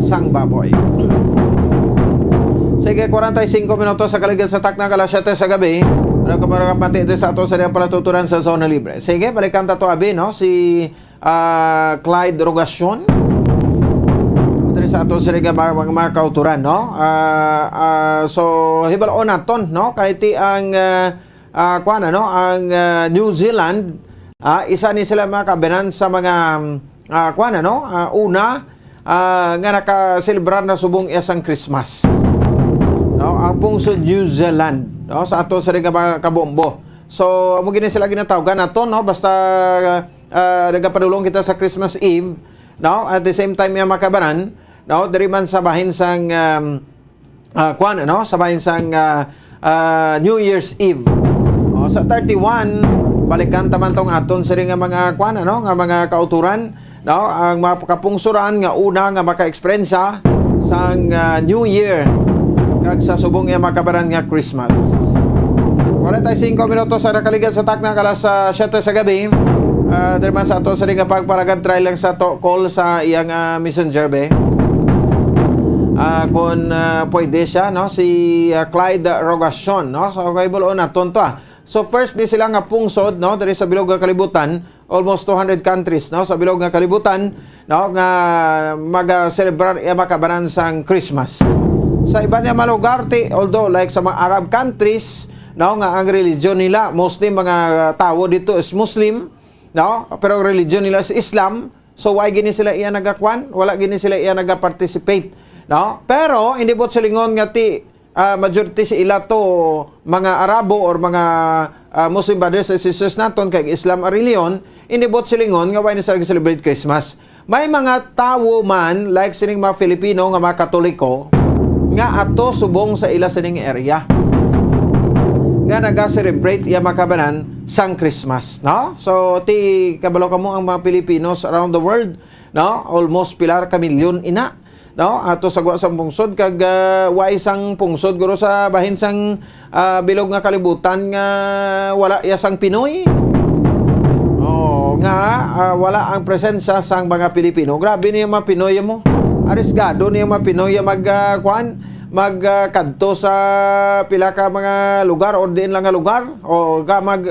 sang baboy. Sige, 45 minutos sa kaligid sa takna kalas 7 sa gabi. Ano ka mga kapatid sa ato sa palatuturan sa Zona Libre. Sige, balikan ta to abi, no, si Clyde Rogacion. Diri sa ato sa mga kauturan, no. So hibal-on naton, no, kay ti ang kuan ano ang New Zealand, isa ni sila mga kabanan sa mga kuan ano una nga naka-celebrar na subong isang Christmas, no, ang pungsod New Zealand, no, sa ato sa mga kabombo. So amo gini sila ginatawgan naton, no, basta nagapadulong kita sa Christmas Eve, no, at the same time yung makabanan, no, diri man sa bahin sang kuan ano sa bahin sang New Year's Eve. Sa 31 balikan taman tong aton sa nga mga kuan ano nga mga kauturan, no, ang mga kapungsuran nga una nga maka-eksperyensya sang New Year kag sa subong nga makabaran nga Christmas. 45 minutos sa kaligid sa takna kalas sa 7 sa gabi. Diri man sa ato sa nga pagparagad try lang sa to call sa iyang messenger be. Kung pwede siya, no, si Clyde Rogacion, no, so kay buloon naton to. So first di sila nga pungsod, no, diri sa bilog nga kalibutan, almost 200 countries, no, sa bilog nga kalibutan, no, nga mag-celebrar makabanan sang Christmas. Sa iba niya mga lugar, although like sa mga Arab countries, no, nga ang religion nila, mostly mga tao dito is Muslim, no, pero ang religion nila is Islam. So why gini sila iya nagakwan? Wala gini sila iya nagaparticipate, no? Pero hindi bot silingon nga ti majority si ila to mga Arabo or mga Muslim brothers and sisters naton kay Islam a reliyon, hindi bot silingon nga why ni sila celebrate Christmas. May mga tawo man like sining mga Filipino nga mga Katoliko nga ato subong sa ila sining area nga naga-celebrate iya makabanan sang Christmas, no? So ti kabalo kamo ang mga Pilipinos around the world, no? Almost pilar ka milyon ina, no, ato sa pungsod kag wa isang pungsod guro sa bahin sang bilog nga kalibutan nga wala isang Pinoy. Nga wala ang presensya sang mga Pilipino. Grabe niya mga Pinoy mo. Arisgado niya mga Pinoy magkadto sa pila ka mga lugar o diin lang nga lugar o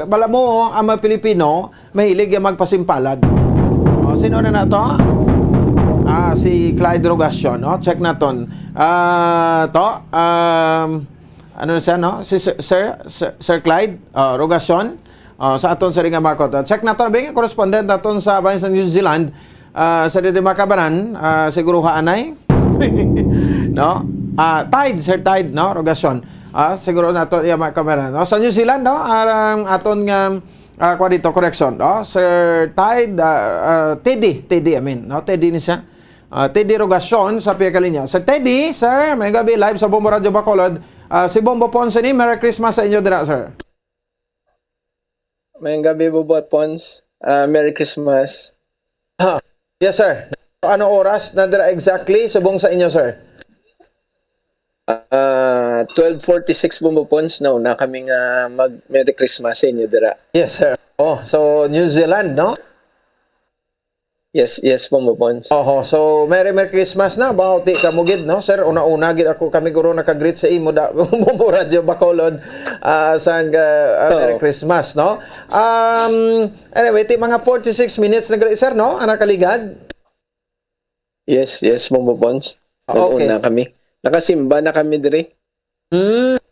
bala mo ang mga Pilipino mahilig yung magpasimpalad. Sino na to? Si Clyde Rogacion, no? Check naton. Ano na siya, no? Si Sir Clyde Rogacion, sa aton sa ringa makot. Check naton, bing correspondent naton sa bahin sa New Zealand, sa dito makabaran, siguro haanay. No? Sir Tide, no? Rogacion. Siguro naton iya makabaran. No? Sa New Zealand, no? Aton nga kwa dito, correction, no? Sir Tide, Teddy, I mean, no? Teddy ni siya. Teddy Rogacion sa Piyakalinya. Sir Teddy, sir, may gabi live sa Bombo Radio Bacolod. Si Bombo Ponce ni, Merry Christmas sa inyo dira, sir. May gabi, Bombo Ponce. Merry Christmas. Yes, sir. Ano oras na dira exactly subong sa inyo, sir? 12:46 Bombo Ponce na una kaming mag Merry Christmas sa inyo dira. Yes, sir. So New Zealand, no? Yes, Bombo Ponce. So Merry Christmas na bawti kamugid, no, sir? Una-una gid ako kami guro naka-greet sa imo da Bombo Radio Bacolod sang Merry Christmas, no? Anyway, ti mga 46 minutes na sir, no? Ana kaligad. Yes, Bombo Ponce. Okay. Una kami. Nakasimba na kami diri.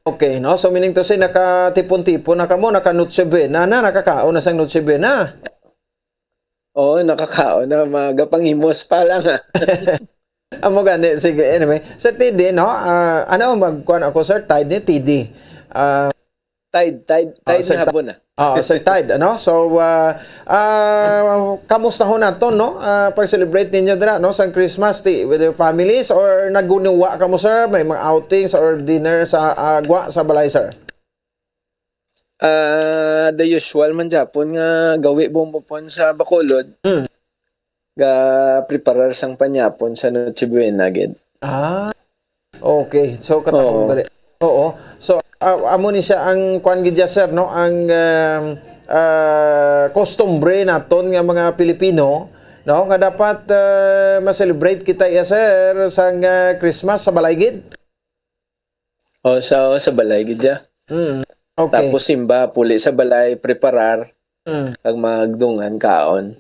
Okay, no? So meaning to say nakatipon-tipon na kamo, naka-Noche Buena na, nakakaon na sang Noche Buena. Oo, nakakaon na, magapangimos pa lang Amo gani, sige, anyway. Sir Teddy, no? Ano magkuhan ako, Sir Tide ni Teddy? Tide na hapon na. Sir Tide, ano? So, kamusta ho na to, no? Pag-celebrate ninyo dira, no? Sa Christmas, with your families, or naguniwa ka mo, sir? May mga outings or dinner sa agwa, sa balay, sir? The usual man Japon nga gawi bumbupon sa Bacolod. Ga preparar sang panyapon sa Noche Buena gid. Okay. So katong gali. Oo. So amo ni siya ang kwan gid sir no, ang costumbre naton nga mga Pilipino no, nga dapat ma-celebrate kita sir sang Christmas sa balay gid. Sa balay gid ya. Okay. Tapos simba puli sa balay, preparar kag magdungan kaon.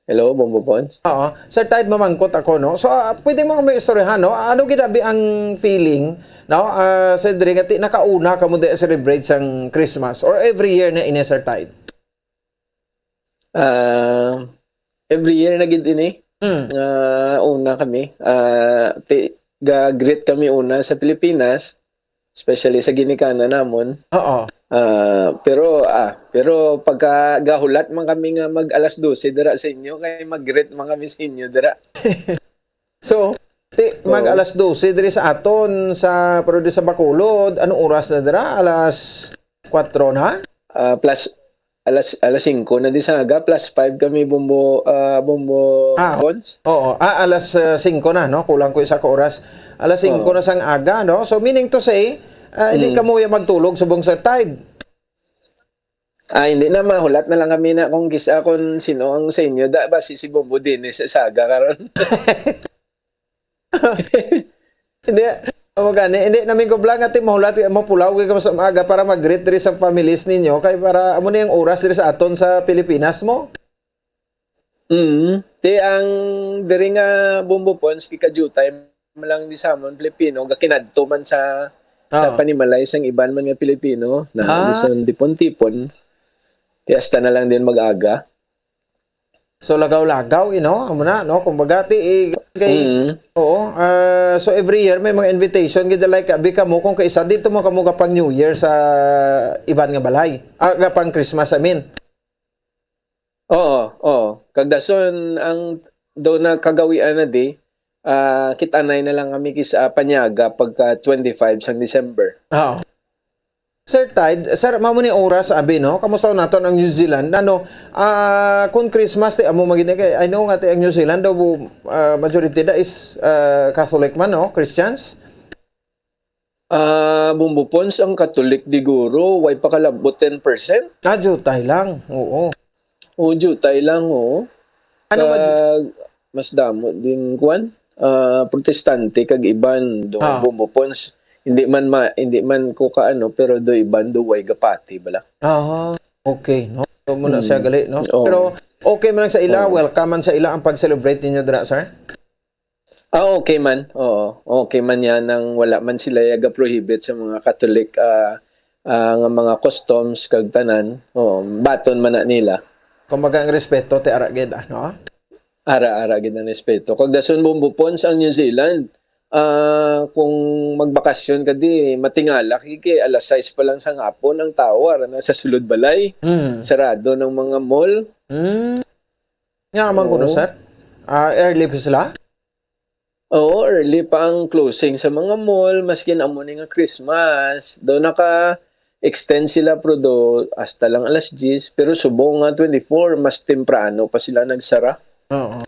Hello, Bombo Pons? Oo. Sir Tide, mamangkot ako, no? So, pwede mo may istoryahan, no? Ano ginabi ang feeling, no? Cedric, ati nakauna ka mo celebrate sang Christmas or every year na ini, Sir Tide? Every year na gid ini. Una kami. Ga-greet kami una sa Pilipinas, especially sa ginikanan namon. Oo. Pero pagka gahulat man kami nga mag alas 12 dira sa inyo kay mag-greet man kami sa inyo dira. So, mag alas 12 diri sa aton sa pero di sa Bacolod, anong oras na dira? Alas 4 na? Plus alas 5 na di sa aga, plus 5 kami Bombo Pons. Oo. Alas 5 na, no? Kulang ko isa ka oras. Alas 5 na sang aga, no? So, meaning to say, hindi ka mo magtulog sa buong Sir Tide. Hindi na, mahulat na lang kami na kung sino ang sa inyo. Basi si Bombo din sa saga karon. Hindi namin ko blang ati mahulat mapulaw ka sa maaga para mag-greet diri sa families ninyo kay para amo na yung oras diri sa aton sa Pilipinas mo. Ang diri nga Bombo Pons kika-due time lang di sa amon Pilipino gakinadto man sa panimalay sang iban man nga Pilipino na bisan tipon-tipon. Tiasta na lang din mag-aga. So lagaw-lagaw, amo na, no? Kumbaga so every year may mga invitation gid like abi ka mo kung kaisa dito mo kamo kapang New Year sa iban nga balay. Kapang Christmas I mean. Oo. Kagdason ang daw na kagawian na di kitanay na lang kami kisa panyaga pagka 25 sang December. Oo. Sir Tide, sir, mamo ni oras abi no. Kamusta naton ang New Zealand? Kung Christmas ti amo magina kay I know nga ti ang New Zealand daw majority da is Catholic man no, Christians. Bombo Pons ang Catholic di guro, way pa kalabot 10%. Jutay lang. Oo. Jutay lang mas damo din kwan. Protestante kag iban do Bombo Pons. Hindi man ko kaano pero do iban do way gapati bala. Okay, no. So muna siya gali, no. Pero okay man lang sa ila, welcome man sa ila ang pag-celebrate ninyo dira, sir. Okay man. Oo. Okay man yan nang wala man sila yaga prohibit sa mga Catholic nga mga customs kag tanan. Baton man na nila. Kumbaga ang respeto ti ara gid, no? Ara gid ang respeto. Kag dason Bombo Pons ang New Zealand. Kung magbakasyon ka di matingala kay alas 6 pa lang sa hapon ang tower sa sulod balay. Sarado ng mga mall. Nga man kuno sir. Early pa sila? Oo, early pa ang closing sa mga mall maski amo ni nga Christmas. Do naka-extend sila pero do hasta lang alas 10 pero subong nga 24 mas temprano pa sila nagsara. Oo.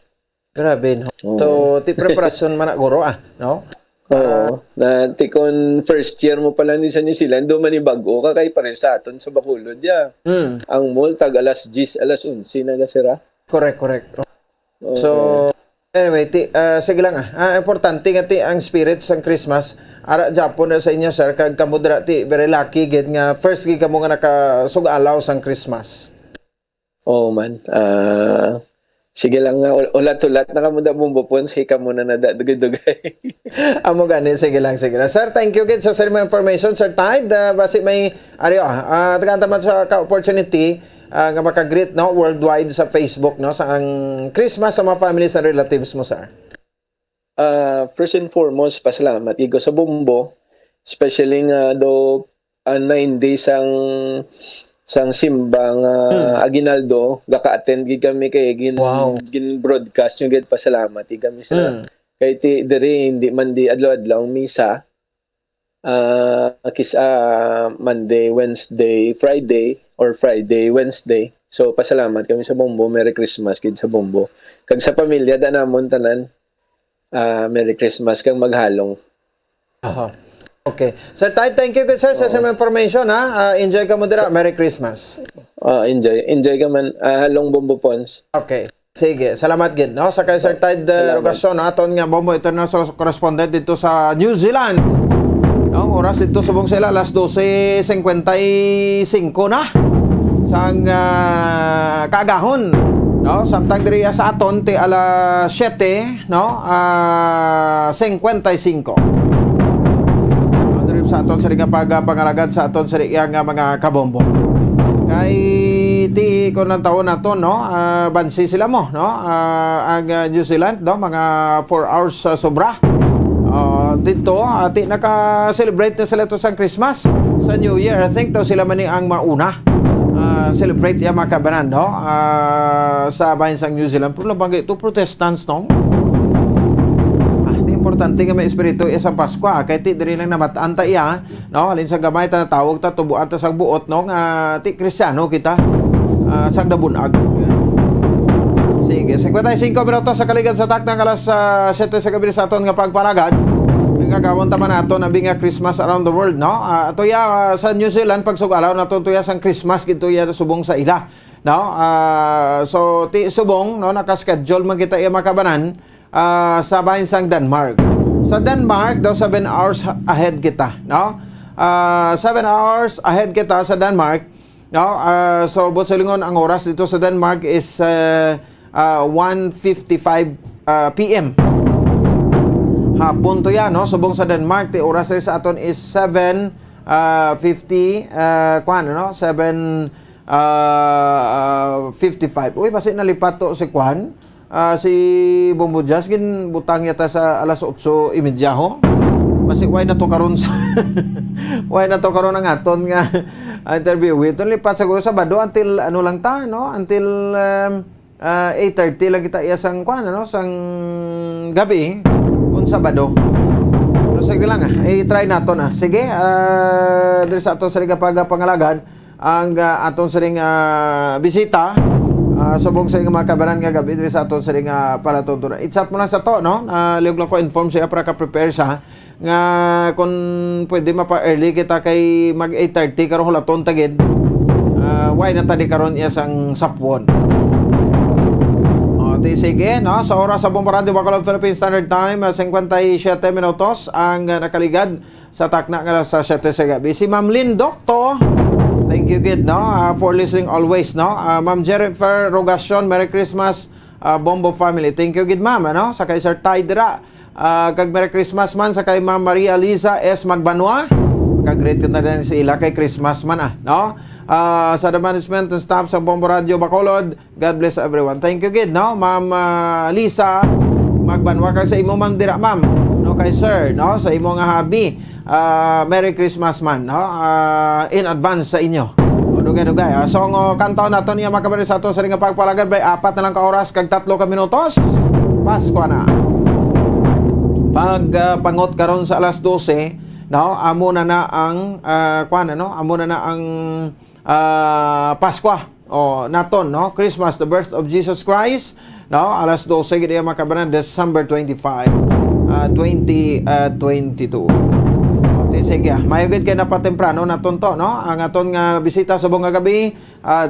Grabe, no? So, ti preparasyon man na guro, no? Oo. Tikon first year mo pala ni sa New Zealand, do man bago ka kay pareho sa aton sa Bacolod, ya. Ang mall tag alas 10, alas 11 nagasira. Correct. So, anyway, sige lang importante nga ti ang spirit sang Christmas. Ara Japon na sa inyo, sir, kag kamo dira ti very lucky gid nga first gid kamo nga nakasugalaw sang Christmas. Man. Sige lang nga, ulat-ulat na kamuda Bombo Pons, hika muna na dugay-dugay. Amo gani, sige lang. Sir, thank you gid sa mga information, Sir Tide. Basi may, tagantaman sa ka-opportunity nga makagreet, no, worldwide sa Facebook, no, sa ang Christmas sa mga families and relatives mo, sir. First and foremost, pasalamat. Igo sa Bombo, especially nga do 9 days sang simbang Aguinaldo gaka-attend gid kami kay gin broadcast yung gid pasalamat kami sa kay ti diri hindi man di adlaw-adlaw misa Monday, Wednesday, Friday or Friday, Wednesday. So pasalamat kami sa Bombo, Merry Christmas kid sa Bombo. Kag sa pamilya da namon tanan, Merry Christmas kang maghalong. Aha. Okay. Sir Tay, thank you good sir sa some information ha. Enjoy ka mo dira. Merry Christmas. Enjoy ka man halong Bombo Pons. Okay. Sige, salamat gid no sa kay Sir Tide Rogasyon aton nga Bombo international correspondent dito sa New Zealand. No, oras dito subong sila alas 12:55 na sang kaagahon. No, samtang diri sa aton ti alas 7, no? 55. Diri sa aton sa pangalagad sa aton sa nga mga kabombo. Kay ti ko ng taon na to no bansi sila mo no ang New Zealand no mga 4 hours sobra dito ati naka-celebrate na sila to sa Christmas sa New Year. I think to sila man ang mauna celebrate ya makabanan no sa bayan sa New Zealand pero bagay to Protestants no importante nga may espiritu isang Pasko kay ti diri lang namataan ta iya no halin sa gamay ta tawag ta tubuan ta sa buot no nga ti Kristiyano kita sang dabunag. Sige 55 minutos sa kaligad sa taknang alas 7 sa gabi sa aton nga pagpalagad gagawon ta man ato na binga Christmas around the world no ato ya sa New Zealand pagsugalaw nato tuya sang Christmas gito ya subong sa ila no so ti subong no naka-schedule man kita iya makabanan sa bayan sang Denmark. Sa Denmark, daw 7 hours ahead kita, no? 7 hours ahead kita sa Denmark, no? So, busilingon ang oras dito sa Denmark is 1:55 p.m. Hapon to yan, no? Subong sa Denmark, ti oras sa aton is 7:50, kwan, no? 7:55. Uy, basi nalipat to si kwan. Si Bombo Jazz gin butang yata sa alas 8:30 ho. Kasi why na to karon sa why na to karon ang aton nga interview with lipat siguro sa Sabado until ano lang ta no until 8:30 lang kita iyasang kwan no sang gabi kun Sabado. Pero sige lang i-try nato na. Sige diri sa aton sa pangalagad ang aton sa bisita subong sa mga kabaran nga gabi diri sa aton sa nga palatuntunan. It's-up mo na sa to no. Liog lang ko inform siya para ka prepare siya nga kung pwede mapa-early kita kay mag 8:30 karon hulaton tagid. Why na tadi karon iya sang sapwon. Sige no sa oras sa Bombo Radio Bacolod Philippine Standard Time 57 minutos ang nakaligad sa takna nga sa 7 sa gabi. Si Ma'am Lynn Docto. Thank you, kid, no? For listening always, no? Ma'am Jennifer Rogasyon, Merry Christmas, Bombo family. Thank you, kid, ma'am, ano? Sa kay Sir Tydra, kag Merry Christmas man, sa kay Ma'am Maria Liza S. Magbanwa. Kag-greet na rin si ila kay Christmas man, no? Sa the management and staff sa Bombo Radio Bacolod, God bless everyone. Thank you, kid, no? Ma'am Lisa Magbanwa, kag sa imo, ma'am, dira, ma'am. No, kay Sir, no? Sa imo nga hobby. Merry Christmas man no? In advance sa inyo dugay-dugay so kantaon nato niya makabarin sa ato sa ringa pagpalagad by 4 na lang ka oras kag 3 ka minutos Pasko na pag pangot karon sa alas 12 no amo na ang kuan no amo na ang Pasko naton no Christmas the birth of Jesus Christ no alas 12 gid makabaran December 25 2022. Sige, mayugid kay na patemprano naton to no ang aton nga bisita sa buong gabi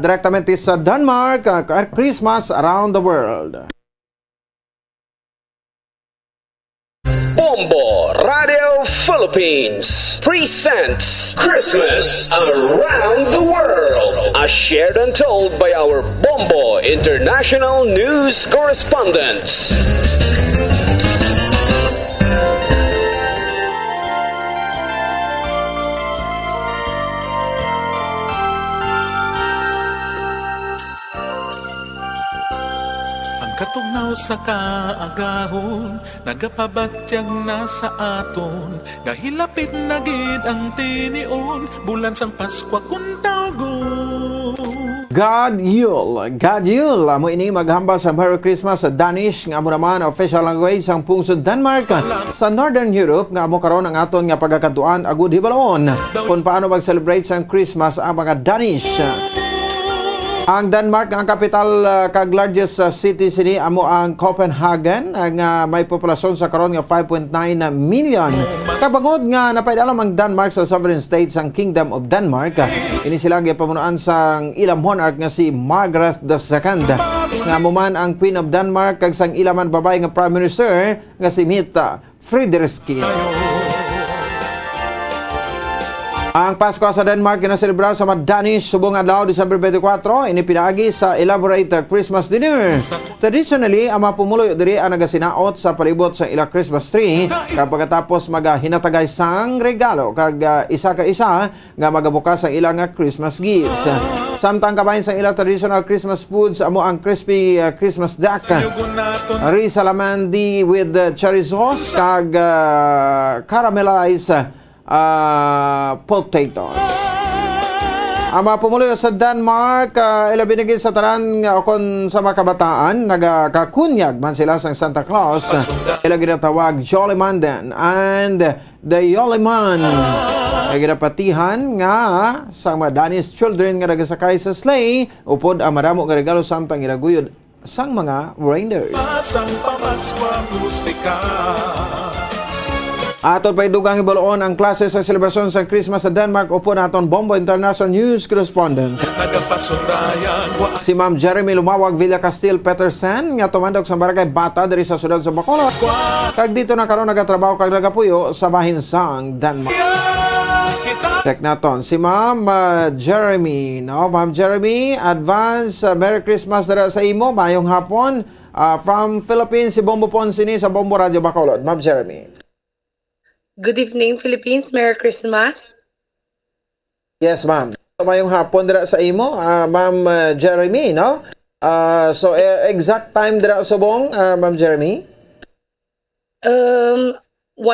direktamente sa Denmark Christmas around the world. Bombo Radio Philippines presents Christmas Around the World, as shared and told by our Bombo International News correspondents. Katugnaw sa kaagahon, nagapabatyag na sa aton, gahilapit na gid ang tinion, bulan sang Pasko kun tawgon. God Yule, amo ini maghambal sa Merry Christmas sa Danish nga amo naman official language sang pungsod Denmark. Sa Northern Europe nga amo karon ang aton nga pagkakatuan agud hibalon kung paano mag-celebrate sang Christmas ang mga Danish. Ang Denmark ang capital kag largest city sini amo ang Copenhagen nga may populasyon sa karon nga 5.9 million. Kabangod nga napaidalam ang Denmark sa sovereign state sang Kingdom of Denmark. Ini sila gipamunuan sang ilang monarch nga si Margaret II. Nga muman ang Queen of Denmark kag sang ilaman babae nga Prime Minister nga si Mette Frederiksen. Ang Pasko sa Denmark ginaselebrar sa Danish subong adlaw December 24 ini pinaagi sa elaborate Christmas dinner. Traditionally, ang mga pumuloy diri ang nagasinaot sa palibot sa ila Christmas tree kapag tapos maghinatagay sang regalo kag isa ka isa nga magabukas ang ilang Christmas gifts. Samtang kabahin sa ila traditional Christmas foods amo ang crispy Christmas duck, risalamandi with cherry sauce kag caramelized potatoes. Ang mga pumuloy sa Denmark, ilabinigin sa tanan kon sa mga kabataan, nagakakunyag man sila sa Santa Claus. Ila ginatawag Jollyman and the Jollyman. Ay ginapatihan nga sa mga Danish children nga nagasakay sa sleigh, upod ang maramo nga regalo samtang iraguyod sang mga reindeers. Pasang pamaswa musika. Aton pa'y dugang ibalon ang klase sa selebrasyon sa Christmas sa Denmark. Upo naton Bombo International News Correspondent si Ma'am Jeremy Lumawag Villa Castil Petersen nga tumandog sa barangay Bata diri sa sudad sa Bacolod. Kag dito na karon nagatrabaho kag nagapuyo sa bahin sang Denmark. Check naton si Ma'am Jeremy, no? Ma'am Jeremy, advance Merry Christmas dira sa imo, mayong hapon. From Philippines, si Bombo Ponsini sa Bombo Radio Bacolod. Ma'am Jeremy. Good evening, Philippines. Merry Christmas. Yes, ma'am. Mayong hapon dira sa imo, Ma'am Jeremy, no? So, exact time dira sa bong, Ma'am Jeremy? 1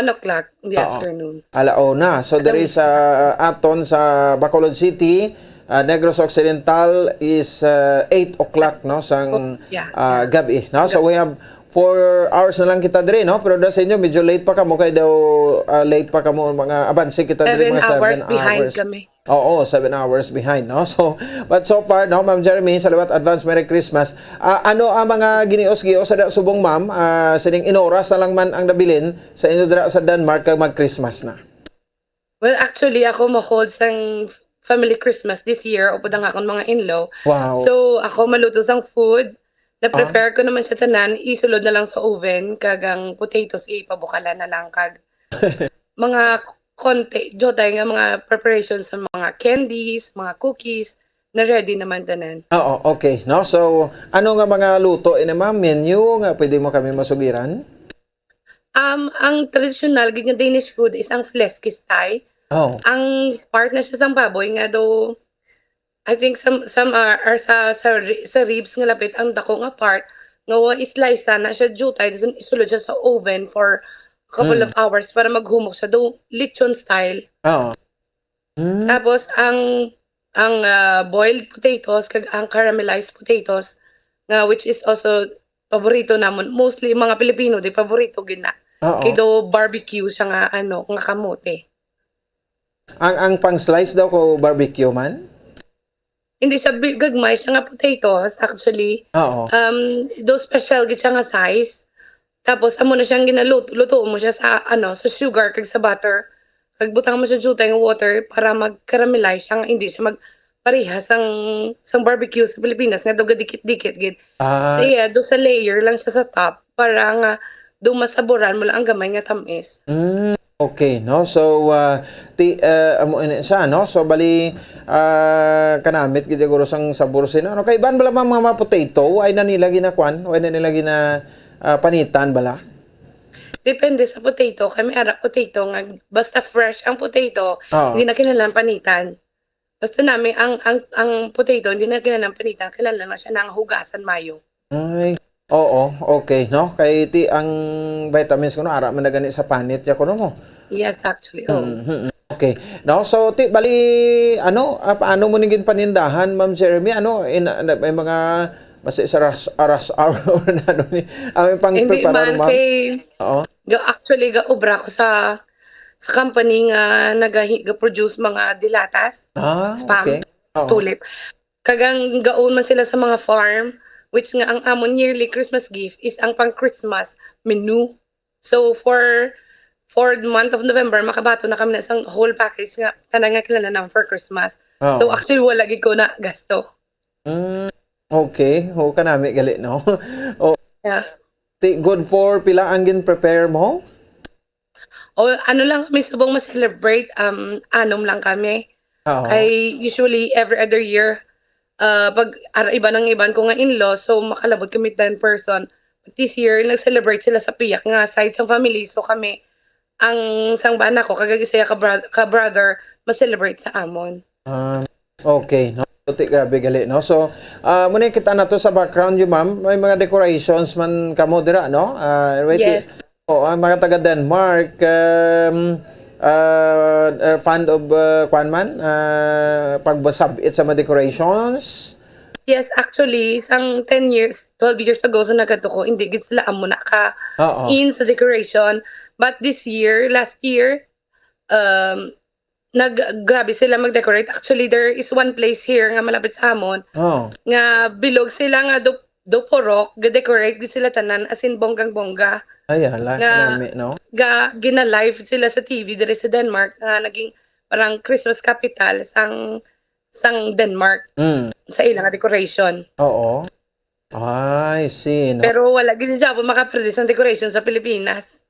o'clock in the afternoon. Alao na. So, there is aton sa Bacolod City, Negros Occidental is 8 o'clock, no? Sang gabi, no? So, we have 4 hours na lang kita dire, no? Pero sa inyo, medyo late pa kamo. Kaya daw late pa kamo mga abanse kita dire. 7 hours behind kami. Oo, 7 hours behind, no? So, but so far, no, Ma'am Jeremy, salawat advance Merry Christmas. Ano ang mga ginios-gios sa subong, ma'am? Sining inoras na lang man ang nabilin sa inyo dira sa Denmark kag mag-Christmas na. Well, actually, ako ma-hold sang family Christmas this year. Upod ang akong mga in-law. Wow. So, ako maluto sang food. Na-prepare ko naman siya tanan, isulod na lang sa oven, kagang potatoes, ipabukalan na lang, kag mga konti, jotay nga mga preparations sa mga candies, mga cookies, na ready naman tanan. Oo, okay. No? So, ano nga mga luto, ma'am, menu nga pwede mo kami masugiran? Ang traditional, nga Danish food is ang flæskesteg. Oh. Ang part na siya sa baboy nga do, I think some are sa ribs nga lapit ang dako nga part nga i-slice na siya jutay doon isulod siya sa oven for a couple of hours para maghumok siya do lechon style. Oo. Tapos ang boiled potatoes kag ang caramelized potatoes nga which is also paborito namon mostly mga Pilipino di paborito gid na. Kay do barbecue siya nga nga kamote. Ang pang-slice daw ko barbecue man? Hindi siya gagmay siya nga potatoes actually. Oo. Do special gid siya nga size. Tapos amo na siyang luto mo siya sa sa sugar kag sa butter. Kag butang mo siya jutay nga water para mag-caramelize siya nga hindi siya magparehas sang barbecue sa Pilipinas nga do dikit-dikit gid. So yeah, do sa layer lang siya sa top para nga do masaboran mo lang ang gamay nga tamis. Okay, no? So, amo siya, no? So, bali, kanamit, siguro sang sabor sila. Ano, kay ban bala mga potato, ay na nila ginakwan? O ay na nila panitan bala? Depende sa potato. Kami ara potato, nga basta fresh ang potato, hindi na kailangan panitan. Basta namin, ang potato, hindi na kailangan panitan, kailangan na siya ng hugasan mayo. Ay, oo, okay, no? Kay ang vitamins ko, no? Ara man na gani sa panit, ya ko no mo? Yes, actually, Okay. No, so bali paano mo ningin panindahan, Ma'am Jeremy? May mga basta sa rush hour na ni. Pang hindi prepare man kay actually obra ko sa company nga produce mga dilatas, spam, okay. tulip. kagang gaon man sila sa mga farm, which nga ang amon yearly Christmas gift is ang pang Christmas menu. So for the month of November, makabato na kami na isang whole package nga tanang nga kilala naman for Christmas. Oh. So actually wala gid ko na gasto. Okay, ho kanami gali no. O Yeah. good for pila ang gin-prepare mo? O ano lang kami subong ma-celebrate, anom lang kami. Oo. Kay usually every other year, pag iba ng iban ko nga in-law, so makalabot kami 10 person. But this year, nag-celebrate sila sa piyak nga side sa family. So kami, ang sangbana ko, kagagisaya ka brother, ma-celebrate sa amon. Okay, no. Puti, grabe gali, no? So, muna kita na to sa background yung ma'am, may mga decorations man kamo dira, no? Yes. Ang mga taga Denmark, fond of kwan man, pagbasabit sa mga decorations. Yes, actually, isang 10 years, 12 years ago sa nagato ko, hindi gid sila amo na ka Oo. in sa decoration. But this year, last year, grabe sila mag-decorate. Actually, there is one place here nga malapit sa amon, Oh. nga bilog sila nga do porok, ga-decorate gid sila tanan as in bonggang-bongga. Ayan, Nga- nami, no? Gina-live sila sa TV diri sa Denmark nga naging parang Christmas capital sang Denmark sa ilang nga decoration. Oo. I see, no? Pero wala gid siya po makaproduce ng decoration sa Pilipinas.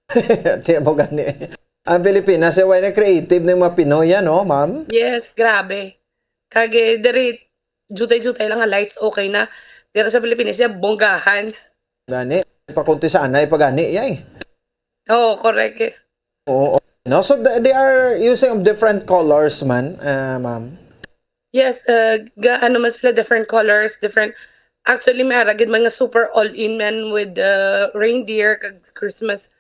Tiyan mo gani. Ang Pilipinas, way na creative ng mga Pinoy, yan, no, ma'am? Yes, grabe. Kage diri jutay-jutay lang nga lights okay na. Diri sa Pilipinas siya bonggahan. Gani. Pakunti sa anay, pagani, yay. Oo, correct. Oo. No, so they are using different colors man, ma'am. Yes, ano man sila, different colors, different. Actually, may aragid mga super all-in man with reindeer, kag Christmas,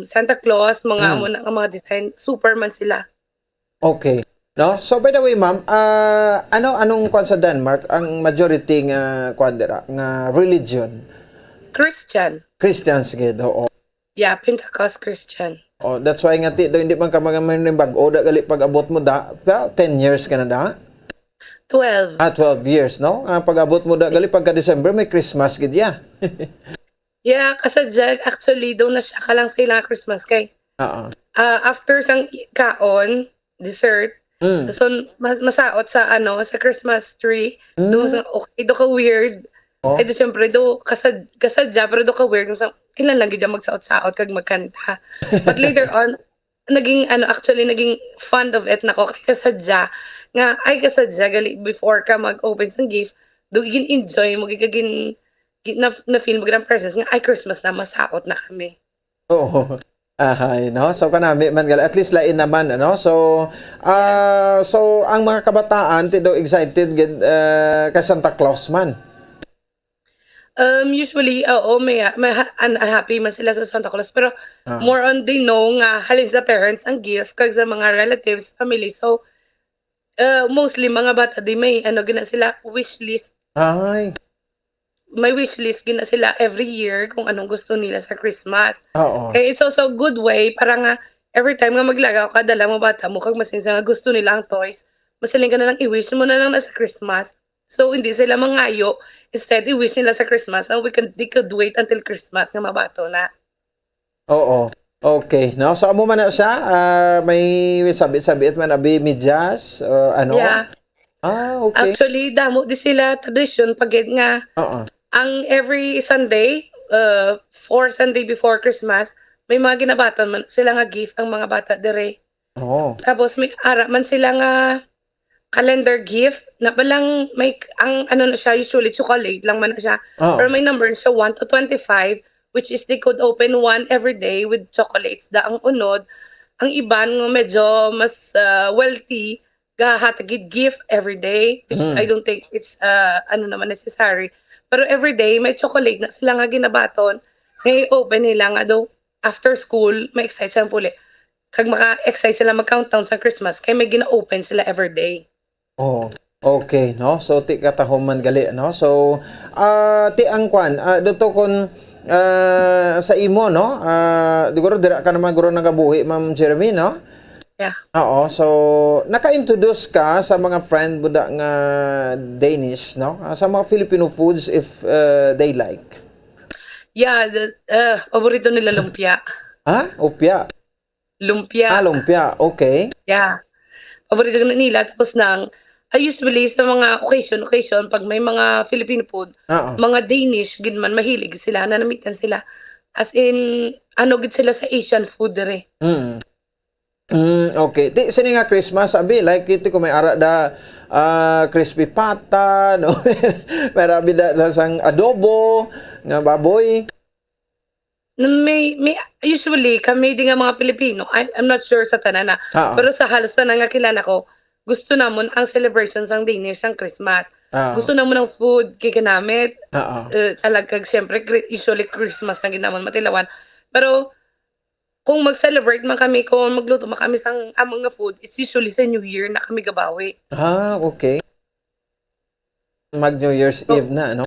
Santa Claus, mga amo na mga design, super man sila. Okay. No? So by the way, ma'am, anong kwan sa Denmark ang majority nga kwan dira nga religion? Christians gid. Oo. Yeah, Pentecost Christian. Oh, that's why nga ti hindi man ka magaman ng bag-o da gali pag-abot mo da, 10 years ka na da. 12. 12 years, no? Pag-abot mo da gali pagka December may Christmas gid ya. Yeah, kasadya, actually, doon na siya ka lang sa ilang Christmas kay. Oo. After sang kaon, dessert, so masaot sa sa Christmas tree, doon sa okay, do ka weird. Oh. Ay, siyempre, do kasadya, pero do ka weird. Kailan lang gid magsaot-saot kag magkanta. But later on, naging fond of it nako kay kasadya nga ay kasadya gali before ka mag-open sang gift, do gigin enjoy mo gigin na feel mo gid ang presence nga ay Christmas na masaot na kami. Oo. Ahay, no? So kanami man gali at least lain naman ano. So so ang mga kabataan ti do excited gid kay Santa Claus man. Usually, may happy man sila sa Santa Claus. Pero more on they know nga halin sa parents ang gift kag sa mga relatives, family. So, mostly mga bata di may gina sila wish list. Ay. May wish list gina sila every year kung anong gusto nila sa Christmas. Oo. Kaya it's also a good way para nga every time nga maglagaw ka dala mo bata mo kag masinsa nga gusto nila ang toys, masaling ka na lang i-wish mo na lang na sa Christmas. So, hindi sila mangayo. Instead, i-wish nila sa Christmas. So, they could wait until Christmas nga mabato na. Oo. Okay. No? So, amo man na siya, may sabit-sabit man abi medyas, ano? Yeah. Okay. Actually, damo di sila tradition pagid nga. Oo. Ang every Sunday, 4 Sunday before Christmas, may mga ginabaton man sila nga gift ang mga bata dire. Oo. Tapos may ara man sila nga calendar gift na balang may ang na siya usually chocolate lang man na siya. Pero may number siya 1 to 25 which is they could open one every day with chocolates da ang unod. Ang iban nga medyo mas wealthy gahatagid gift every day which I don't think it's naman necessary. Pero every day may chocolate na sila nga ginabaton. May open nila nga daw after school may excite sila puli. Kag maka-excite sila mag-countdown sa Christmas kay may gina-open sila every day. Oh, okay, no? So ti katahom man gali, no? So ti ang kwan, dito kon sa imo, no? Diguro dira ka naman guro nagabuhi, Ma'am Jeremy, no? Yeah. Oo, so naka-introduce ka sa mga friend mo da nga Danish, no? Sa mga Filipino foods if they like. Yeah, paborito nila lumpia. Ha? Opya. Lumpia. Lumpia. Okay. Yeah. Paborito nila. Tapos usually sa mga occasion, pag may mga Filipino food, mga Danish, ginman, mahilig sila, nanamitan sila. As in, gid sila sa Asian food dere. Okay. Sini nga Christmas, abi, like ito kung may ara da crispy pata, no? May da sang adobo, nga baboy. May usually kami din nga mga Pilipino, I'm not sure sa tanan na, pero sa halos tanan nga kilala ko, gusto namon ang celebrations ang Danish ang Christmas. Gusto namon ang food kay kanamit. Talagkag syempre usually Christmas na ginamon matilawan. Pero kung mag-celebrate man kami, kung magluto man kami sang among nga food, it's usually sa New Year na kami gabawi. Okay. Mag New Year's Eve na, no?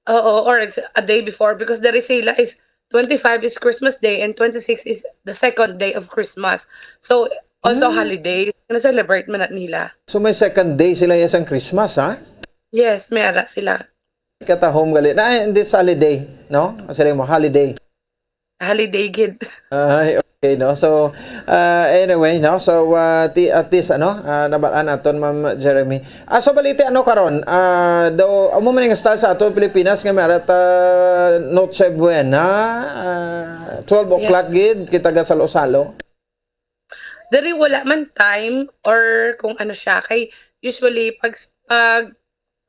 Oo, or it's a day before because the resela is 25 is Christmas Day and 26 is the second day of Christmas. So, also holiday, na-celebrate man nila. So may second day sila isang Christmas, ha? Yes, may ara sila. Kata home gali. Hindi sa holiday, no? Kasi mo holiday. Holiday gid. Ay, okay, no? So, anyway, no? So, at least, nabalaan aton, Ma'am Jeremy. So, baliti, karon? Daw, mo man nga style sa aton Pilipinas, nga meron Noche Buena, 12 o'clock gid, kita ga salo-salo. Dari wala man time, or kung ano siya, kay usually,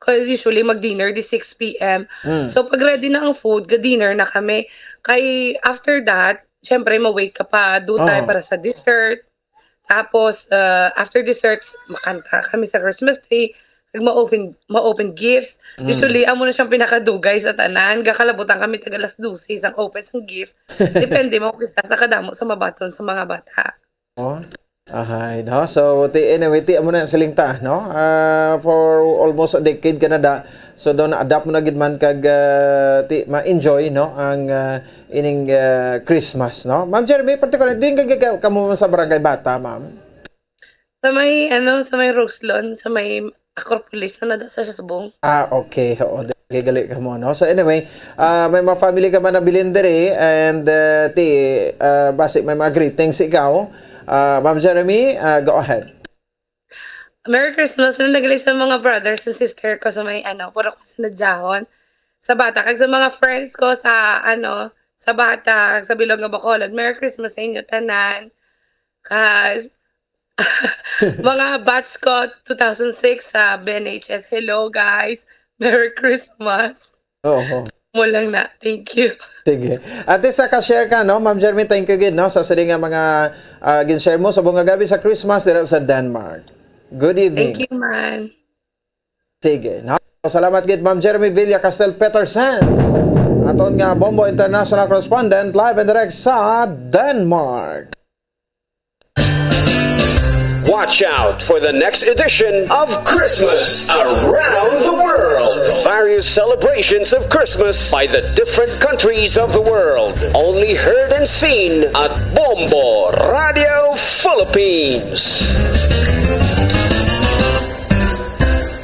usually mag-dinner, di 6 p.m. So, pag ready na ang food, ga-dinner na kami. Kay after that, syempre ma-wait ka pa, do tayo para sa dessert. Tapos after dessert, makanta kami sa Christmas tree, ma-open gifts. Usually amo na siyang pinakadugay sa tanan, gakalabutan kami taga alas 12 isang open sang gift. Depende mo kung sa kadamo sa mabaton sa mga bata. Ahay, no? So, anyway, amo na siling ta, no? For almost a decade ka na da. So, doon na-adapt mo na gid man kag ma-enjoy, no? Ang ining Christmas, no? Ma'am Jeremy, particular, din ka mo sa Barangay Bata, ma'am? Sa may Roselon, sa may Acropolis na nada sa Subong. Okay. Oo, gali ka mo, no? So, anyway, may mga family ka man na bilindere and basic may mga greetings ikaw. Ma'am Jeremy, go ahead. Merry Christmas na nagali sa mga brothers and sister ko sa may puro ko sinadjahon. Sa bata, kag sa mga friends ko sa sa bata, sa Bilog nga Bacolod. Merry Christmas sa inyo tanan. Kas mga batch ko 2006 sa BNHS. Hello guys. Merry Christmas. Mo lang na. Thank you. Sige. At least naka-share ka, no? Ma'am Jeremy, thank you again, no? Sa sili nga mga gin-share mo sa bunga gabi sa Christmas dito sa Denmark. Good evening. Thank you, man. Sige. No? Salamat gid Ma'am Jeremy Villa Castel Petersen. Aton nga Bombo International Correspondent live and direct sa Denmark. Watch out for the next edition of Christmas Around the World. Various celebrations of Christmas by the different countries of the world. Only heard and seen at Bombo Radio Philippines.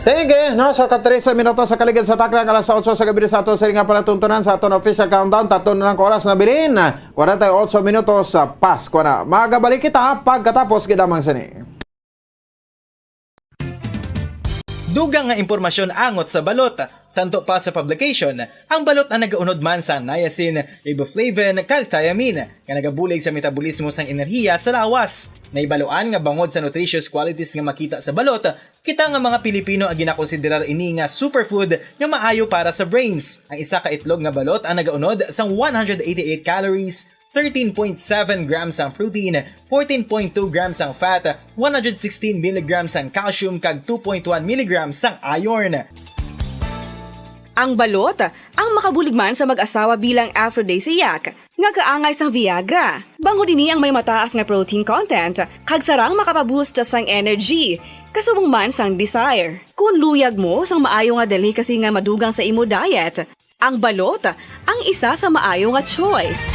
Thank you. No, so 13 minutos sa kaligid sa takla alas 8 sa gabi sa ato sa nga palatuntunan sa aton official countdown taton na oras na bilin. 48 minutos sa Pasko na. Magabalik kita pagkatapos gidamang sini. Dugang nga impormasyon angot sa balot. Santo pa sa publication, ang balot na nagaunod man sa niacin, riboflavin, kag thiamine, nga nagabulig sa metabolismo sang enerhiya sa lawas. Naibaluan nga bangod sa nutritious qualities nga makita sa balot, kita nga mga Pilipino ang ginakonsiderar ini nga superfood nga maayo para sa brains. Ang isa ka itlog nga balot ang nagaunod sang 188 calories, 13.7 grams ang protein, 14.2 grams ang fat, 116 mg ang calcium kag 2.1 mg ang iron. Ang balot, ang makabuligman sa mag-asawa bilang aphrodisiac, nga kaangay sang Viagra. Bango dinhi ang may mataas nga protein content, kag sarang makapaboost sang energy, kasubong man sang desire. Kung luyag mo sang maayo nga delicacy nga madugang sa imo diet, ang balot, ang isa sa maayo nga choice.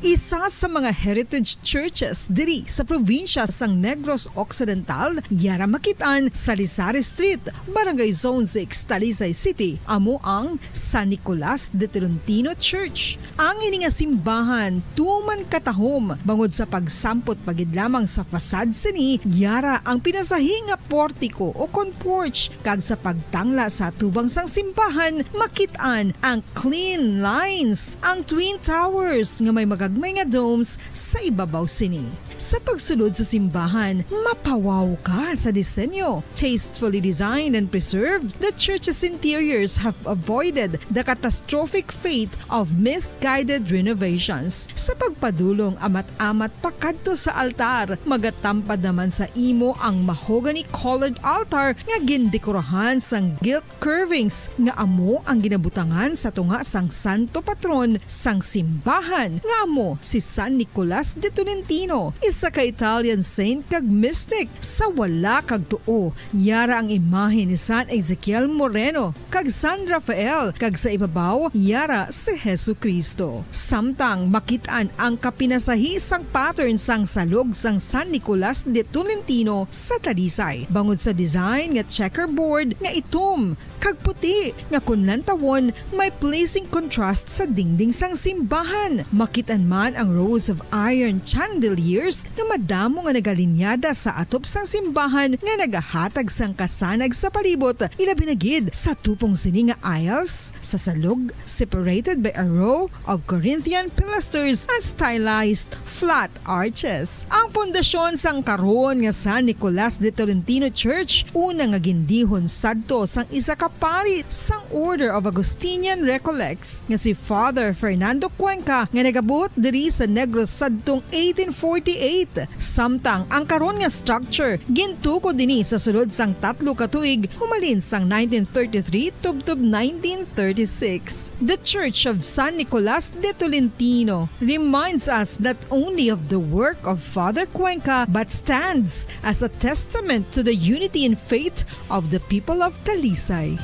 Isa sa mga heritage churches diri sa probinsya sang Negros Occidental, yara makitaan sa Lizares Street, Barangay Zone 6, Talisay City, amo ang San Nicolas de Tolentino Church. Ang ini nga simbahan tuman katahom bangod sa pagsampot pagid lamang sa fasad sini, yara ang pinasahi nga portiko o kon porch, kag sa pagtangla sa tubang sang simbahan makitaan ang clean lines, ang twin towers nga may magagmay nga domes sa ibabaw sini. Sa pagsulod sa simbahan, mapawaw ka sa disenyo. Tastefully designed and preserved, the church's interiors have avoided the catastrophic fate of misguided renovations. Sa pagpadulong amat-amat pakadto sa altar, magatampad naman sa imo ang mahogany colored altar nga gindekorahan sang gilt curvings nga amo ang ginabutangan sa tunga sang santo patron sang simbahan nga amo si San Nicolas de Tolentino, isa ka Italian saint kag mystic. Sa wala kag tuo, yara ang imahe ni San Ezekiel Moreno kag San Rafael, kag sa ibabaw yara si Hesu Kristo. Samtang makitaan ang kapinasahi sang pattern sang salog sang San Nicolas de Tolentino sa Talisay, bangod sa design nga checkerboard nga itom kag puti nga kunlantawon may pleasing contrast sa dingding sang simbahan. Makitaan man ang rows of iron chandeliers nga madamo nga nagalinyada sa atop sang simbahan nga nagahatag sang kasanag sa palibot, ilabi na gid sa tupong sini nga aisles sa salog, separated by a row of Corinthian pilasters and stylized flat arches. Ang pundasyon sang karon nga San Nicolas de Tolentino Church una nga gindihon sadto sang isa ka pari sang Order of Augustinian Recollects nga si Father Fernando Cuenca nga nagabot diri sa Negros sadtong 1848. Samtang ang karon nga structure gintuko dinhi sa sulod sang 3 ka tuig humalin sang 1933 tubtob 1936. The Church of San Nicolas de Tolentino reminds us not only of the work of Father Cuenca but stands as a testament to the unity and faith of the people of Talisay.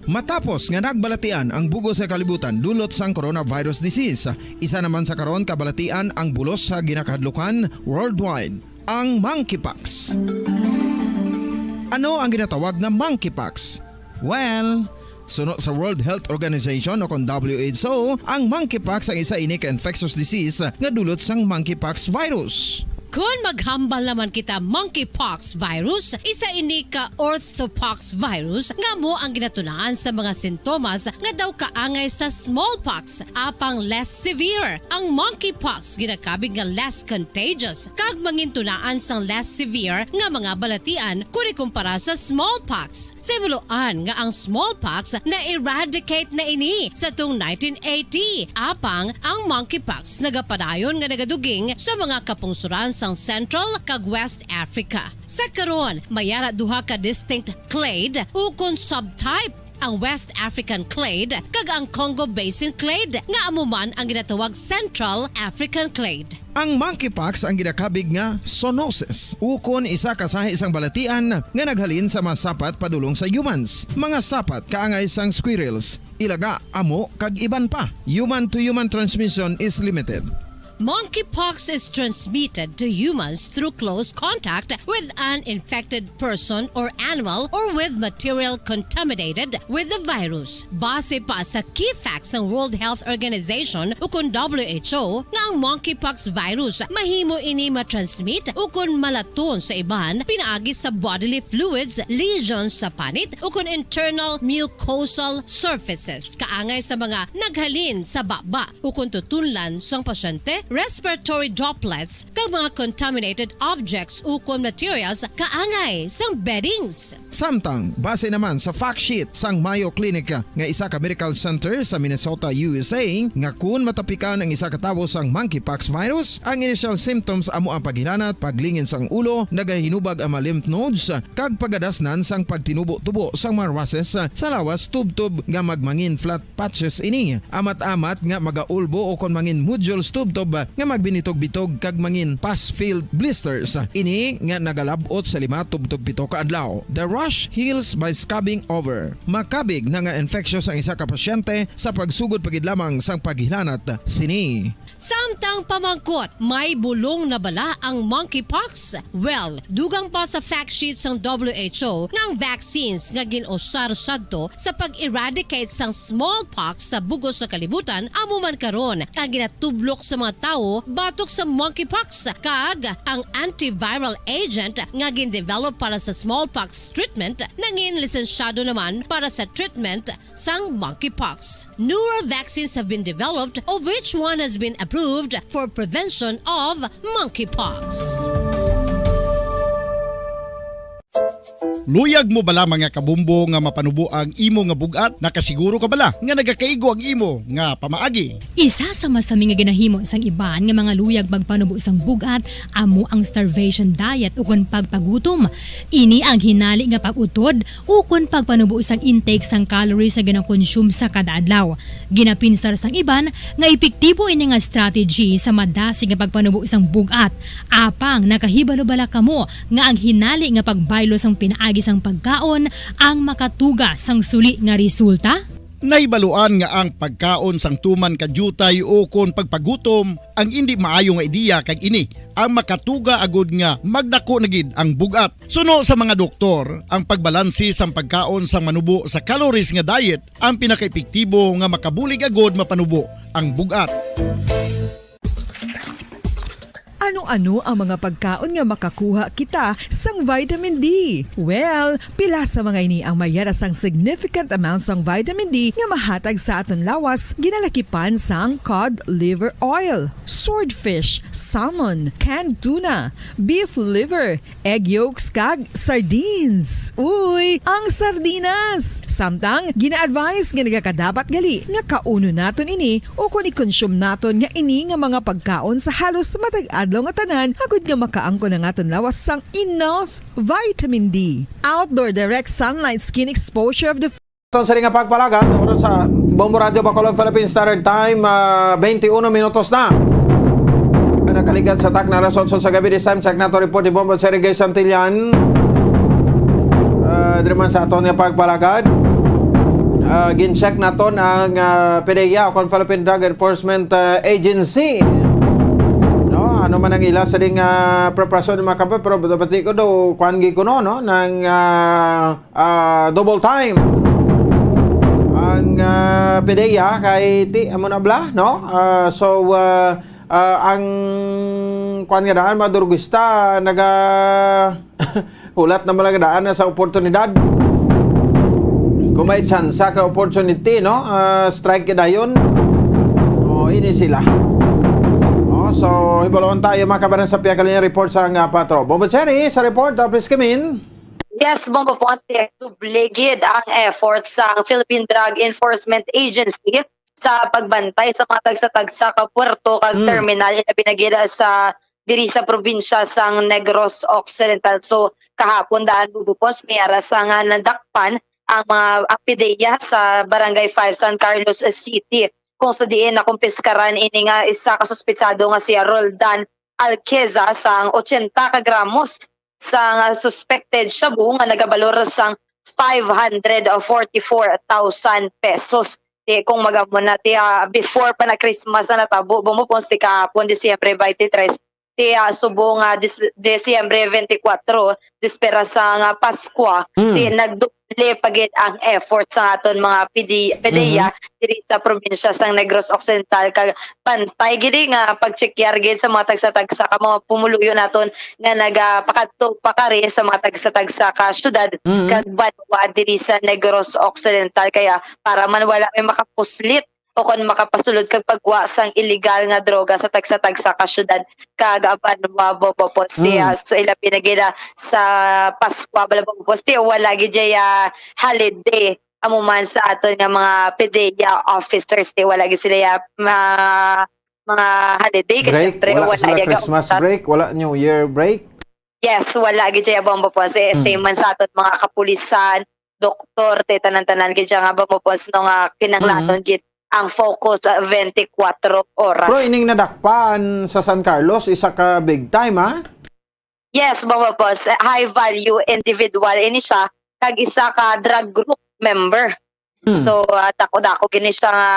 Matapos nga nagbalatian ang bugos sa kalibutan dulot sang coronavirus disease, isa naman sa karon kabalatian ang bulos sa ginakadlukan worldwide, ang monkeypox. Ano ang ginatawag na monkeypox? Well, suno sa World Health Organization o kon WHO, ang monkeypox ang isa ini ka infectious disease nga dulot sang monkeypox virus. Kung maghambal naman kita monkeypox virus, isa ini ka orthopox virus nga mo ang ginatunaan sa mga sintomas nga daw kaangay sa smallpox, apang less severe. Ang monkeypox ginakabig nga less contagious kag mangintunaan sang less severe nga mga balatian kung ikumpara sa smallpox. Simuloan nga ang smallpox na eradicate na ini sa tung 1980, apang ang monkeypox nagapadayon nga nagaduging sa mga kapungsuran sang Central kag West Africa. Sa karon, mayara duha ka distinct clade ukon subtype, ang West African clade kag ang Congo Basin clade nga amuman ang ginatawag Central African clade. Ang monkeypox ang ginakabig nga zoonosis, ukon isa ka sa isang balatian nga naghalin sa mga sapat padulong sa humans. Mga sapat kaangay sang squirrels, ilaga, amo kag iban pa. Human to human transmission is limited. Monkeypox is transmitted to humans through close contact with an infected person or animal or with material contaminated with the virus. Base pa sa key facts ng World Health Organization ukon WHO nga ang monkeypox virus mahimo ini matransmit ukon malaton sa iban pinaagi sa bodily fluids, lesions sa panit ukon internal mucosal surfaces kaangay sa mga naghalin sa baba ukon tutunlan sang pasyente, respiratory droplets kag mga contaminated objects ukon materials kaangay sang beddings. Samtang base naman sa fact sheet sang Mayo Clinic nga isa ka medical center sa Minnesota, USA, nga kun matapikan ang isa ka tawo sang monkeypox virus, ang initial symptoms amo ang paghilanat, paglingin sang ulo, nagahinubag ang mga lymph nodes kag pagadasnan sang pagtinubo-tubo sang mga rashes sa lawas tubtob nga magmangin flat patches ini. Amat-amat nga magaulbo o kon mangin nodules tubtob nga magbinitog-bitog kag mangin pass-filled blisters. Ini nga nagalabot sa 5 tubtog 7 ka adlaw. The rush heals by scrubbing over. Makabig na nga infectious ang isa ka pasyente sa pagsugod pagid lamang sang paghilanat sini. Samtang pamangkot, may bulong na bala ang monkeypox? Well, dugang pa sa fact sheet ng WHO nga ang vaccines nga ginusar sadto sa pag-eradicate sang smallpox sa bugos sa kalibutan amo man karon ang ginatublok sa mga tao batok sa monkeypox kag ang antiviral agent nga gin-develop para sa smallpox treatment nangin lisensyado naman para sa treatment sang monkeypox. Newer vaccines have been developed of which one has been approved for prevention of monkeypox. Luyag mo bala mga kabumbo nga mapanubo ang imo nga bugat? Nakasiguro ka bala nga nagakaigo ang imo nga pamaagi? Isa sa masami nga ginahimo sang iban nga mga luyag magpanubo sang bugat amo ang starvation diet ukon pagpagutom. Ini ang hinali nga pag-utod ukon pagpanubo sang intake sang calories sa ginakonsume sa kada adlaw. Ginapinsar sang iban nga epektibo ini nga strategy sa madasig nga pagpanubo sang bugat. Apang nakahibalo bala kamo nga ang hinali nga pagbaylo sang pinaagi sang pagkaon ang makatuga sang suli nga resulta? Naibaluan nga ang pagkaon sang tuman kadyutay o kon pagpagutom ang hindi maayo nga ideya kag ini ang makatuga agud nga magdako na gid ang bugat. Suno sa mga doktor, ang pagbalansi sang pagkaon sang manubo sa calories nga diet ang pinakaepektibo nga makabulig agud mapanubo ang bugat. Ano-ano ang mga pagkaon nga makakuha kita sang vitamin D? Well, pila sa mga ini ang mayara sang significant amount sang vitamin D nga mahatag sa aton lawas ginalakipan sang cod liver oil, swordfish, salmon, canned tuna, beef liver, egg yolks kag sardines. Uy, ang sardinas! Samtang gina-advise nga nagakadapat gali nga kauno naton ini o kung i-consume naton nga ini nga mga pagkaon sa halos matag adlaw nga tanan agud nga makaangko na aton lawas sang enough vitamin D. Outdoor direct sunlight skin exposure of the Ito sa rin nga pagpalagan, oras sa Bombo Radio Bacolod Philippine Standard Time, 21 minutos na. Nakaligat sa tak na alas 8 sa gabi, this time check na to report ni Bombo Sergey Santillan. Diriman sa aton nga pagpalagad. Gin-check na to ang PDEA o Philippine Drug Enforcement Agency. Ano man ang ila sa ring preparasyon ng mga kape, pero dapat ko daw kuangi ko no ng double time ang PDEA kay ti amo na bla no. So ang kuan nga daan madurugista naga hulat na mga daan sa oportunidad kung may chance ka opportunity no, strike dayon ini sila. So, hibalon tayo mga kabaran sa piyakalinya report sa nga patro. Bombo Cherry, sa report, please come in. Yes, Bombo Ponce, tubligid ang efforts sa Philippine Drug Enforcement Agency sa pagbantay sa mga tagsa-tagsa ka puerto kag terminal na pinagila sa diri sa probinsya sang Negros Occidental. So, kahapon daan bubupos, may aras nga nadakpan ang mga PDEA sa Barangay 5 San Carlos City. Kung sa diin na kumpiskaran ini nga isa kasuspitsado nga si Roldan Alqueza sang 80 ka gramos sang suspected shabu nga nagabalor sang 544,000 pesos. Kung magamon na before pa na Christmas na natabo bumupons ti kahapon Disyembre 23 subong Disyembre 24 dispera sa nga Paskwa nagduple pagit ang effort sa aton mga PDEA diri sa probinsya sang Negros Occidental kag bantay gid nga pagchekyar gid sa mga tagsa-tagsa ka mga pumuluyo naton nga nagapakadto pakari sa mga tagsa-tagsa ka syudad kag banwa diri sa Negros Occidental kaya para man wala may makapuslit o kung makapasulod kag pagwa sang illegal nga droga sa tagsa-tagsa ka syudad kag aban maboboposti so ila pinagila sa Paskwa bala boboposti wala gid holiday amo man sa aton nga mga PDEA officers wala gid sila mga holiday kasi syempre wala sila Christmas break, wala New Year break. Yes, wala gid boboposti same man sa aton mga kapulisan, doktor tanan-tanan gid nga boboposti no nga kinahanglanon gid ang focus 24 oras. Pero ining nadakpan sa San Carlos, isa ka big time, ha? Yes, mga boss, high value individual ini siya kag isa ka drug group member. So dako gini siya nga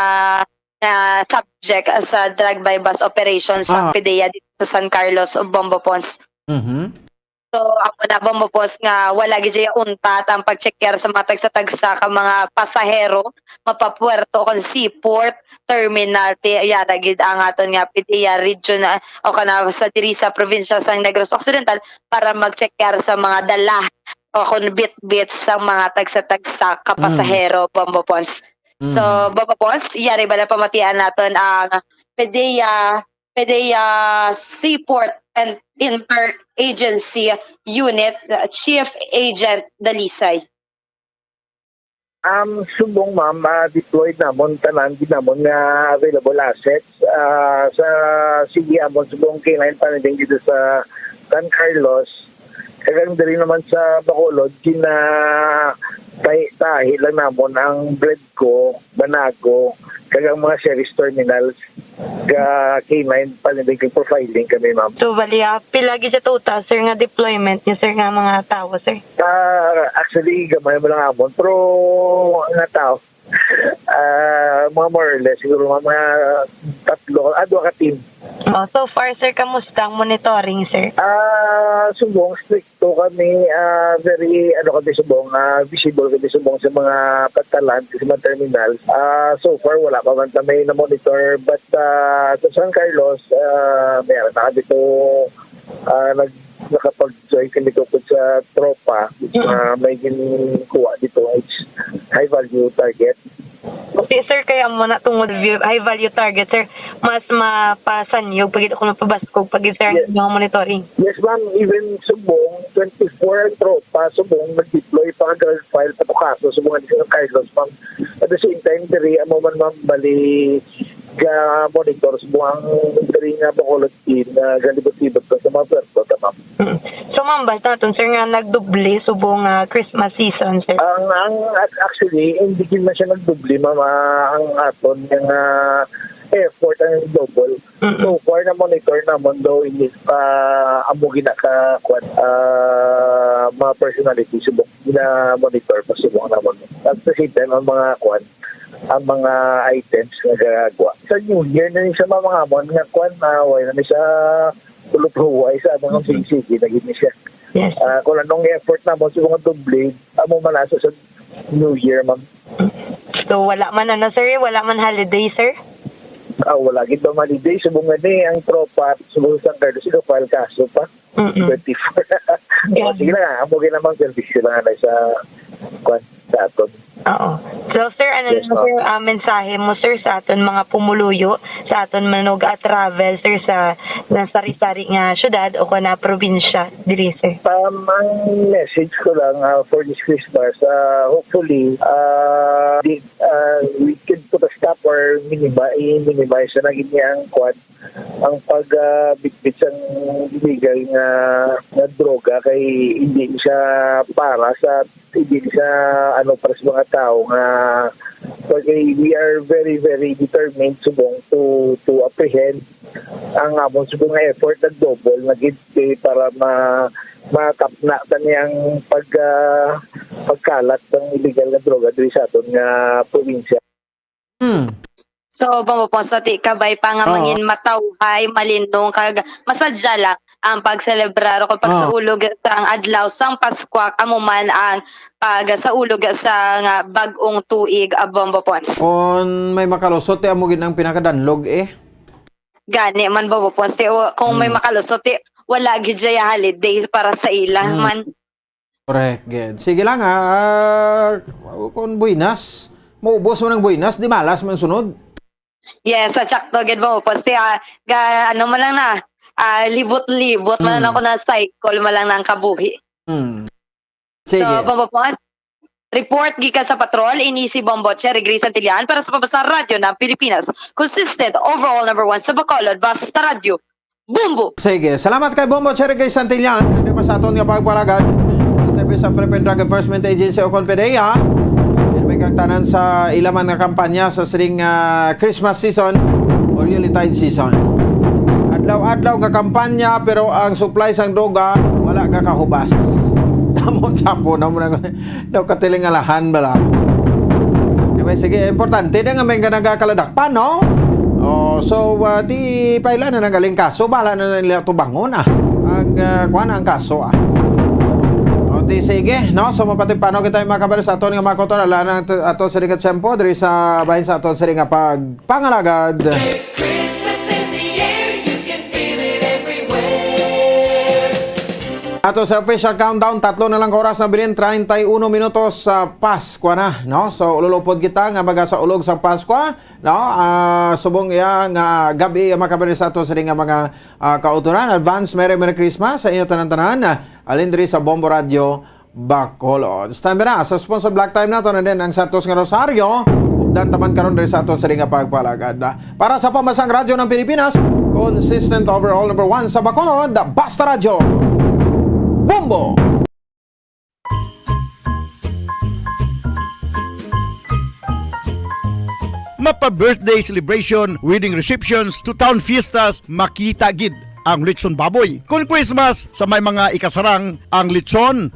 subject sa drug bypass operations sa PDEA dito sa San Carlos o Bombo Pons. So ako na Bombo Pons nga wala gid untat ang pag-checker sa mga tagsa-tagsa ka mga pasahero mapapuerto kon seaport terminal ti yata gid ang aton nga PDEA region o kana sa diri sa probinsya sa Negros Occidental para mag-checker sa mga dala o kon bit-bit sa mga tagsa-tagsa ka pasahero Bombo Pons. So Bombo Pons, yari bala pamatian naton ang PDEA Seaport and Interagency Unit Chief Agent Dalisay. Subong ma'am, deployed namon tanan ginamon nga available assets sa sige amon subong K9 paniding dito sa San Carlos. Kagang diri naman sa Bacolod kina tahi lang namon ang Bledco, Banago, kagang mga service terminals ga K9 paniding profiling kami ma'am. So bali pila gid sa total sir nga deployment niya sir nga mga tao sir? Actually gamay mo lang amon pero nga tao mga more or less siguro mga 2 ka team. So far sir, kamusta ang monitoring sir? Subong stricto kami, very kami subong visible kami subong sa mga pagtalan sa mga terminal. So far wala pa man kami na monitor but sa San Carlos meron na dito nakapag-join kami dito sa tropa. May ginkuha dito is high value target. Okay sir, kaya mo na tungod high value target sir, mas mapasan yung pagid ako mapabaskog pagid sir yung monitoring. Yes ma'am, even subong 24 ang tropa subong nag-deploy pa ground file patukaso subong sa Carlos ma'am. At the same time diri amo man ma'am bali ga monitor subong ang diri nga Bacolod team na galibot-libot sa mga puerto ma'am. So ma'am, basta natin sir nga nagdubli subong Christmas season sir. Ang actually hindi man siya nagdubli ma'am, ang aton yung effort ang double. So far na monitor naman daw inis pa amo ginaka mga personality subong na monitor pa subong naman. At the same time ang mga ang mga items na gagawa. Sa New Year na rin siya mga amon nga wala na siya tulog-huway sa mga sige naging siya. Yes. Kung anong effort na mo sa mga doble, amo manasa sa New Year, ma'am. So wala man sir, wala man holiday sir? Wala gid ba holiday subong ni ang tropa subong San Carlos sila file kaso pa. 24. Sige na, amo ginamang service lang na sa sa aton. Oo. So sir, Yes, sir, mensahe mo sir sa aton mga pumuluyo, sa aton manog at travel sir sa sari-sari nga syudad o kana probinsya diri sir? Ang message ko lang for this Christmas, hopefully we can put a stop or minimize na naging ang pagbitbit sa illegal nga droga kay hindi siya para sa para sa mga tao nga okay, we are very very determined subong to apprehend ang amon subong nga effort na double na gid para makapna kaniyang pagkalat ng illegal na droga diri sa aton nga probinsya. So, pamaponsati kabay pa nga mangin matawhay, malindong, kag masadya lang ang pagselebrar o pagsaulog sa ang adlaw sang Pasko, amuman ang pagsaulog sa nga bag-ong tuig a Bombo Pons. On may makalusot, amo gid ang pinakadanlog Gani man Bombo Pons, kung may makalusot, wala gid jaya holiday para sa ila man. Correct, good. Sige lang kung buinas, maubos mo ng buinas, di malas man sunod. Yes, sa sakto gid mo poste ano man lang na libot-libot man ako na cycle man lang ng kabuhi. Sige. So Bombopos, report gikan sa patrol inisi Bomboche Regre Santillan para sa Pabasa Radio ng Pilipinas. Consistent overall number 1 sa Bacolod, Basta Radio. Bumbo. Sige, salamat kay Bombo Cherry Santillan. Hindi pa sa aton nga pagpalagad. Interview sa Philippine Drug Enforcement Agency o PDEA. May nagtanan sa ilaman nga kampanya sa siring Christmas season or Yuletide season. Adlaw-adlaw nga kampanya pero ang supply sang droga wala ka kahubas. Damo sapo na mo na daw katiling alahan bala. Diba, sige, importante na nga may nagakaladakpan, no? Oh, so di paila na nagaling kaso, bala na nila tubangon ang ang kaso O di sige, no? So mapati paano kita makabalis sa aton nga makoton ala na aton sa ringat sempo diri sa bahin sa aton sa ringa pagpangalagad. Ato sa official countdown, 3 na lang oras na bilin, 31 minutos sa Pasko na, no? So ululupod kita nga baga sa ulog sa Pasko, no? Subong iya nga gabi makabali sa ato sa ring mga kauturan. Advance Merry Christmas sa inyo tanan-tanan. Alin diri sa Bombo Radio Bacolod. Stand na sa sponsor Black Time nato na din ang Santos nga Rosario. Dan taman karon diri sa ato sa ring pagpalagad. Para sa pambasang radyo ng Pilipinas, consistent overall number 1 sa Bacolod, Basta Radio Bombo! Mapa-birthday celebration, wedding receptions, to town fiestas, makita gid ang lechon baboy. Kung Christmas, sa may mga ikasarang ang lechon